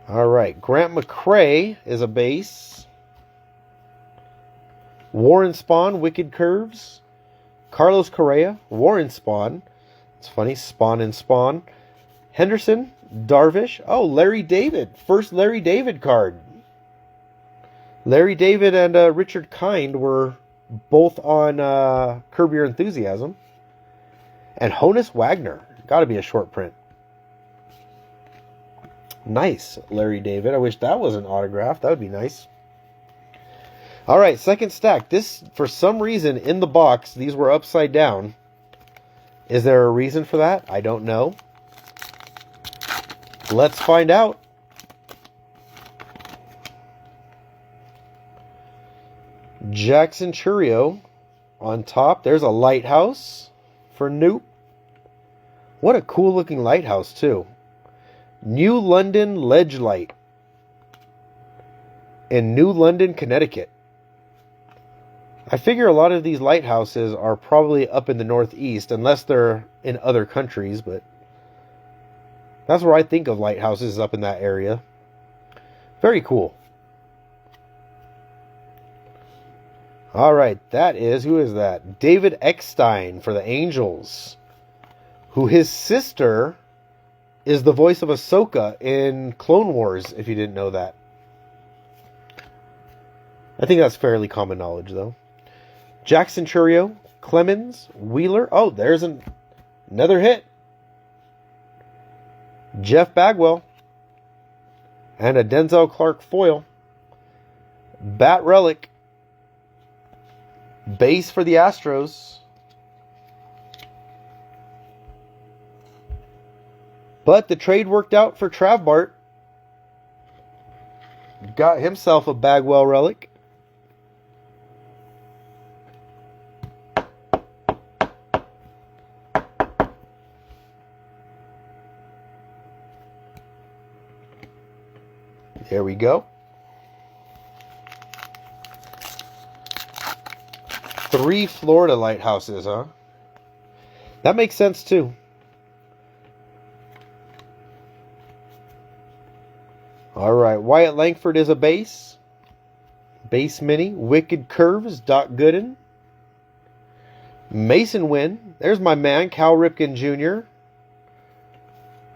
All right. Grant McCray is a base. Warren Spahn, Wicked Curves. Carlos Correa, Warren Spahn. It's funny, Spawn and Spawn. Henderson, Darvish. Oh, Larry David. First Larry David card. Larry David and Richard Kind were both on Curb Your Enthusiasm. And Honus Wagner. Got to be a short print. Nice, Larry David. I wish that was an autograph. That would be nice. All right, second stack. This, for some reason, in the box, these were upside down. Is there a reason for that? I don't know. Let's find out. Jackson Churio on top. There's a lighthouse for Newt. What a cool looking lighthouse, too. New London Ledge Light in New London, Connecticut. I figure a lot of these lighthouses are probably up in the Northeast, unless they're in other countries, but that's where I think of lighthouses, up in that area. Very cool. All right, who is that? David Eckstein for the Angels, who his sister is the voice of Ahsoka in Clone Wars, if you didn't know that. I think that's fairly common knowledge, though. Jackson Churio, Clemens, Wheeler. Oh, there's another hit. Jeff Bagwell. And a Denzel Clark foil. Bat Relic. Base for the Astros. But the trade worked out for Trav Bart. Got himself a Bagwell relic. There we go. 3 Florida lighthouses, huh? That makes sense, too. All right. Wyatt Langford is a base. Base mini. Wicked Curves, Doc Gooden. Mason Wynn. There's my man, Cal Ripken Jr.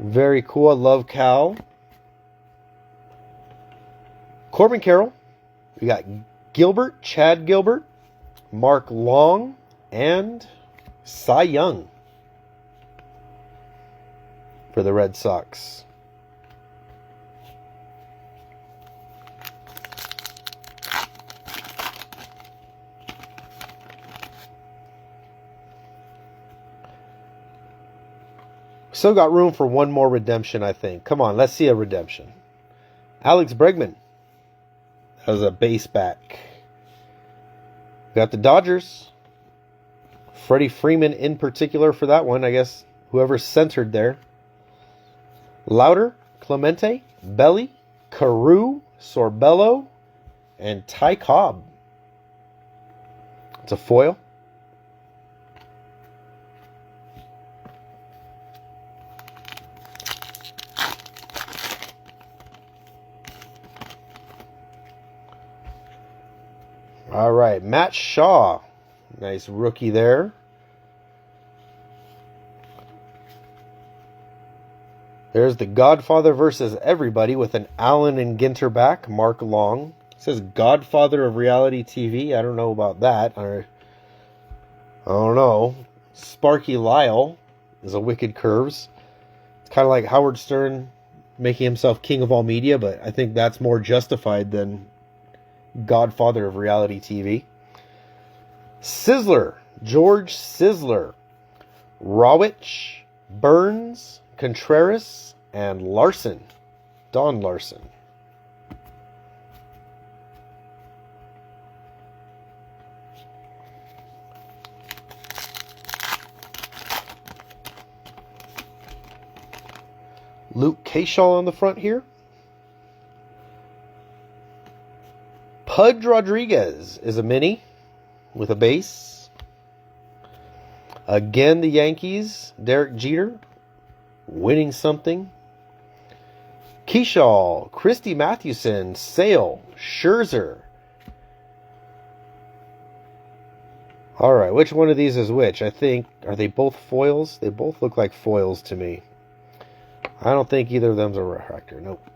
Very cool. I love Cal. Corbin Carroll. We got Gilbert, Chad Gilbert, Mark Long, and Cy Young for the Red Sox. Still got room for one more redemption, I think. Come on, let's see a redemption. Alex Bregman. That was a base back. Got the Dodgers. Freddie Freeman in particular for that one. I guess whoever's centered there. Louder, Clemente, Belly, Carew, Sorbello, and Ty Cobb. It's a foil. All right, Matt Shaw. Nice rookie there. There's the Godfather versus everybody with an Allen and Ginter back. Mark Long. It says Godfather of reality TV. I don't know about that. I don't know. Sparky Lyle is a Wicked Curves. It's kind of like Howard Stern making himself king of all media, but I think that's more justified than Godfather of reality TV. Sizzler. George Sizzler. Rawitch. Burns. Contreras, and Larson. Don Larson. Luke Kershaw on the front here. Pudge Rodriguez is a mini with a base. Again, the Yankees. Derek Jeter. Winning something. Kershaw, Christy Mathewson, Sale, Scherzer. All right, which one of these is which? I think, are they both foils? They both look like foils to me. I don't think either of them's a refractor. Nope.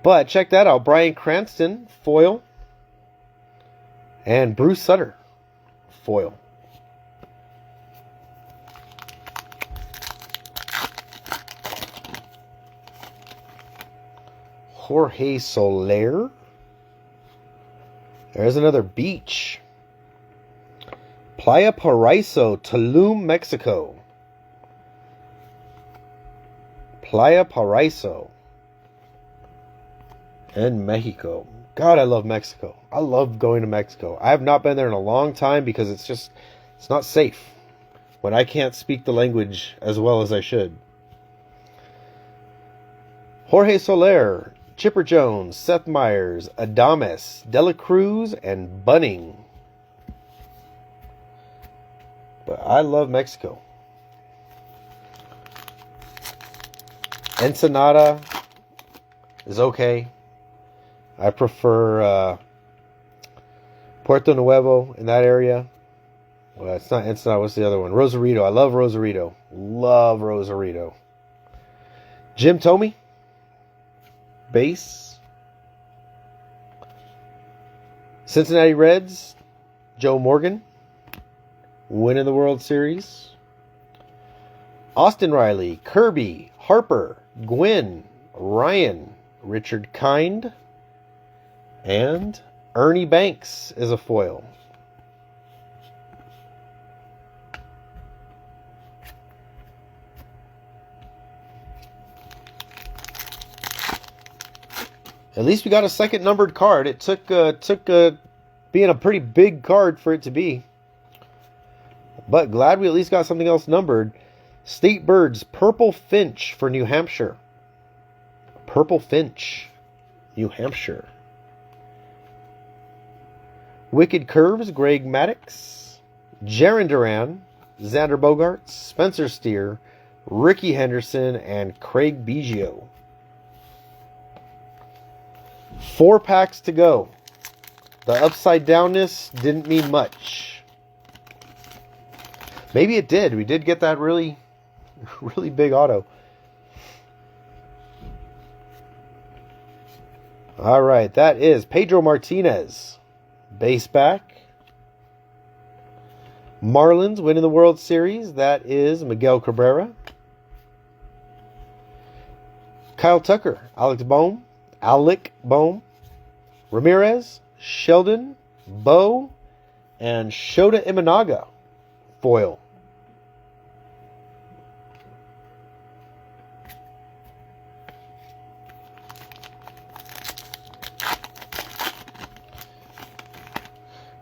But check that out. Bryan Cranston, foil. And Bruce Sutter, foil. Jorge Soler. There's another beach. Playa Paraiso, Tulum, Mexico. Playa Paraiso. And Mexico. God, I love Mexico. I love going to Mexico. I have not been there in a long time because it's not safe when I can't speak the language as well as I should. Jorge Soler, Chipper Jones, Seth Meyers, Adames, Dela Cruz, and Bunning. But I love Mexico. Ensenada is okay. I prefer Puerto Nuevo in that area. Well, it's not Ensenada. What's the other one? Rosarito. I love Rosarito. Love Rosarito. Jim Thome. Base. Cincinnati Reds. Joe Morgan. Winning the World Series. Austin Riley. Kirby. Harper. Gwynn. Ryan. Richard Kind. And Ernie Banks is a foil. At least we got a second numbered card. It took being a pretty big card for it to be. But glad we at least got something else numbered. State Birds, Purple Finch for New Hampshire. Purple Finch, New Hampshire. Wicked Curves, Greg Maddux. Jarren Duran, Xander Bogaerts, Spencer Steer, Ricky Henderson, and Craig Biggio. 4 packs to go. The upside downness didn't mean much. Maybe it did. We did get that really big auto. All right, that is Pedro Martinez. Base back. Marlins winning the World Series. That is Miguel Cabrera. Kyle Tucker. Alec Bohm. Ramirez. Sheldon. Bo. And Shota Imanaga. Foil.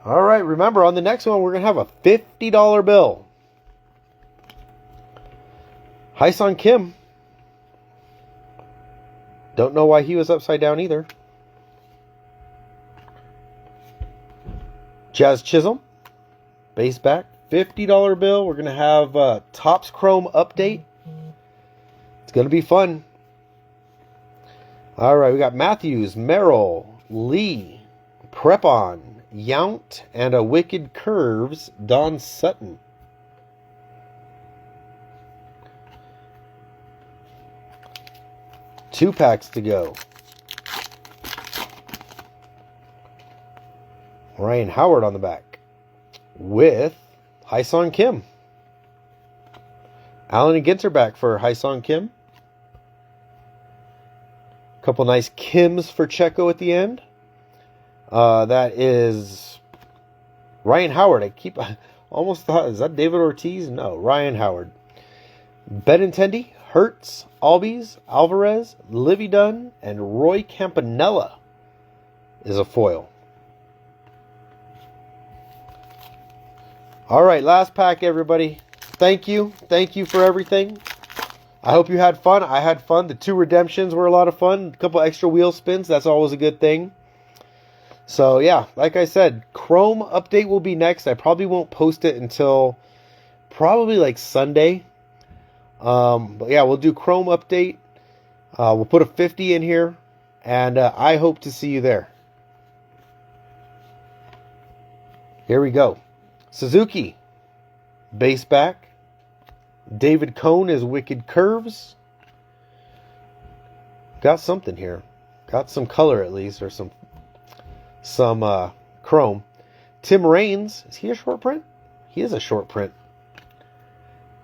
All right, remember, on the next one, we're going to have a $50 bill. Hyun-Sung Kim. Don't know why he was upside down either. Jazz Chisholm. Base back. $50 bill. We're going to have Topps Chrome update. It's going to be fun. All right, we got Matthews, Merrill, Lee, Prepon, Yount, and a Wicked Curves, Don Sutton. Two packs to go. Ryan Howard on the back with Hyun Kim. Allen and Ginter back for Hyun Kim. Couple nice Kims for Checo at the end. That is Ryan Howard. I almost thought, is that David Ortiz? No, Ryan Howard. Benintendi, Hertz, Albies, Alvarez, Livy Dunn, and Roy Campanella is a foil. All right, last pack, everybody. Thank you. Thank you for everything. I hope you had fun. I had fun. The 2 redemptions were a lot of fun. A couple extra wheel spins. That's always a good thing. So, yeah, like I said, Chrome update will be next. I probably won't post it until probably like Sunday. But, yeah, we'll do Chrome update. We'll put a 50 in here. And I hope to see you there. Here we go. Suzuki, base back. David Cohn is Wicked Curves. Got something here. Got some color at least, or some chrome. Tim Raines, is he a short print? He is a short print.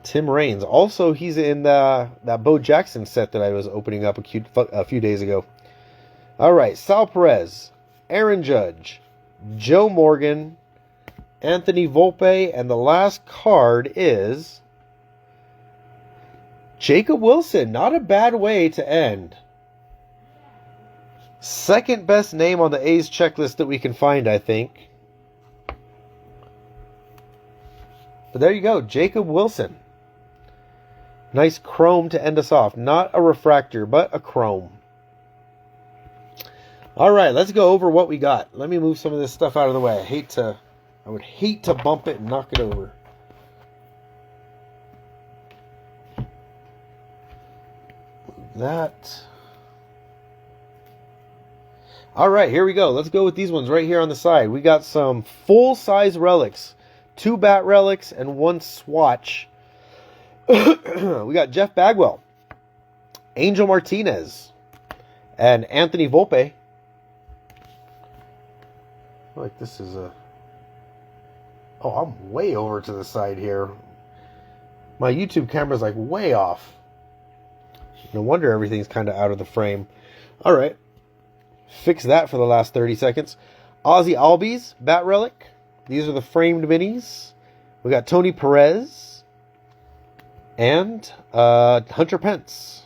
Tim Raines. Also, he's in that Bo Jackson set that I was opening up a few days ago. All right, Sal Perez, Aaron Judge, Joe Morgan, Anthony Volpe, and the last card is Jacob Wilson. Not a bad way to end. Second best name on the A's checklist that we can find, I think. But there you go, Jacob Wilson. Nice chrome to end us off. Not a refractor, but a chrome. All right, let's go over what we got. Let me move some of this stuff out of the way. I would hate to bump it and knock it over. That. All right, here we go. Let's go with these ones right here on the side. We got some full-size relics. 2 bat relics and 1 swatch. We got Jeff Bagwell, Angel Martinez, and Anthony Volpe. Like this is a... Oh, I'm way over to the side here. My YouTube camera's like way off. No wonder everything's kind of out of the frame. All right. Fix that for the last 30 seconds. Ozzy Albies, Bat Relic. These are the framed minis. We got Tony Perez. And Hunter Pence.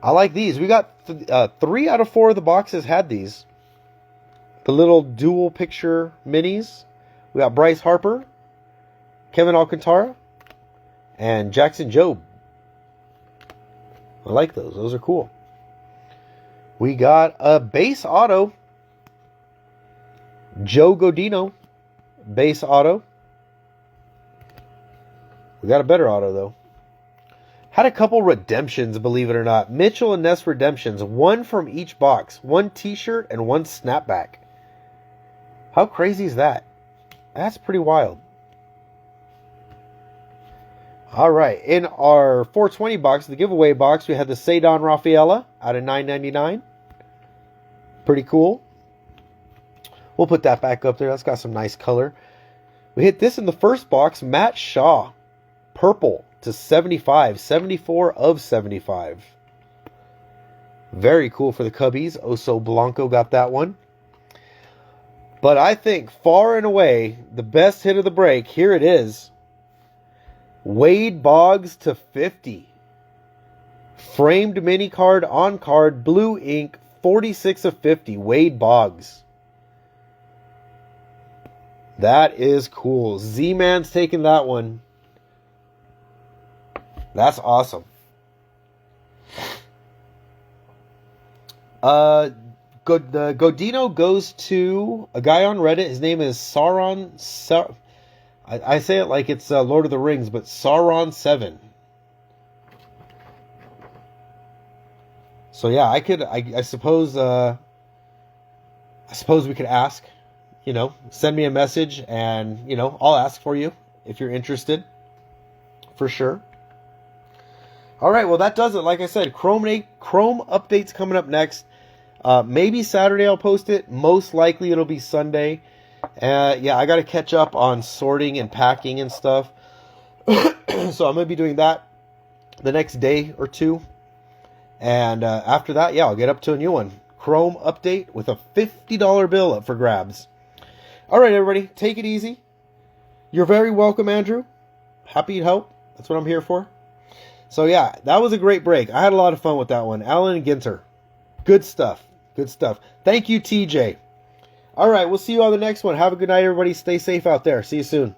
I like these. We got 3 out of 4 of the boxes had these. The little dual picture minis. We got Bryce Harper, Kevin Alcantara, and Jackson Jobe. I like those. Those are cool. We got a base auto. Joe Godino. Base auto. We got a better auto, though. Had a couple redemptions, believe it or not. Mitchell and Ness redemptions. 1 from each box. 1 t-shirt and 1 snapback. How crazy is that? That's pretty wild. All right. In our 420 box, the giveaway box, we had the Cedon Rafaela out of $9.99. Pretty cool. We'll put that back up there. That's got some nice color. We hit this in the first box. Matt Shaw. Purple to 75. 74 of 75. Very cool for the Cubbies. Oso Blanco got that one. But I think far and away, the best hit of the break, here it is. Wade Boggs to 50. Framed mini card, on card, blue ink, 46 of 50. Wade Boggs. That is cool. Z-Man's taking that one. That's awesome. Godino goes to a guy on Reddit. His name is Sauron. I say it like it's Lord of the Rings, but Sauron 7. So yeah, I suppose I suppose we could ask, send me a message and, I'll ask for you if you're interested. For sure. All right, well, that does it. Like I said, Chrome updates coming up next. Maybe Saturday I'll post it. Most likely it'll be Sunday. Yeah, I got to catch up on sorting and packing and stuff. So I'm going to be doing that the next day or two. And after that, yeah, I'll get up to a new one. Chrome update with a $50 bill up for grabs. All right, everybody, take it easy. You're very welcome, Andrew. Happy to help. That's what I'm here for. So yeah, that was a great break. I had a lot of fun with that one. Alan and Ginter. Good stuff. Good stuff. Thank you, TJ. All right, we'll see you on the next one. Have a good night, everybody. Stay safe out there. See you soon.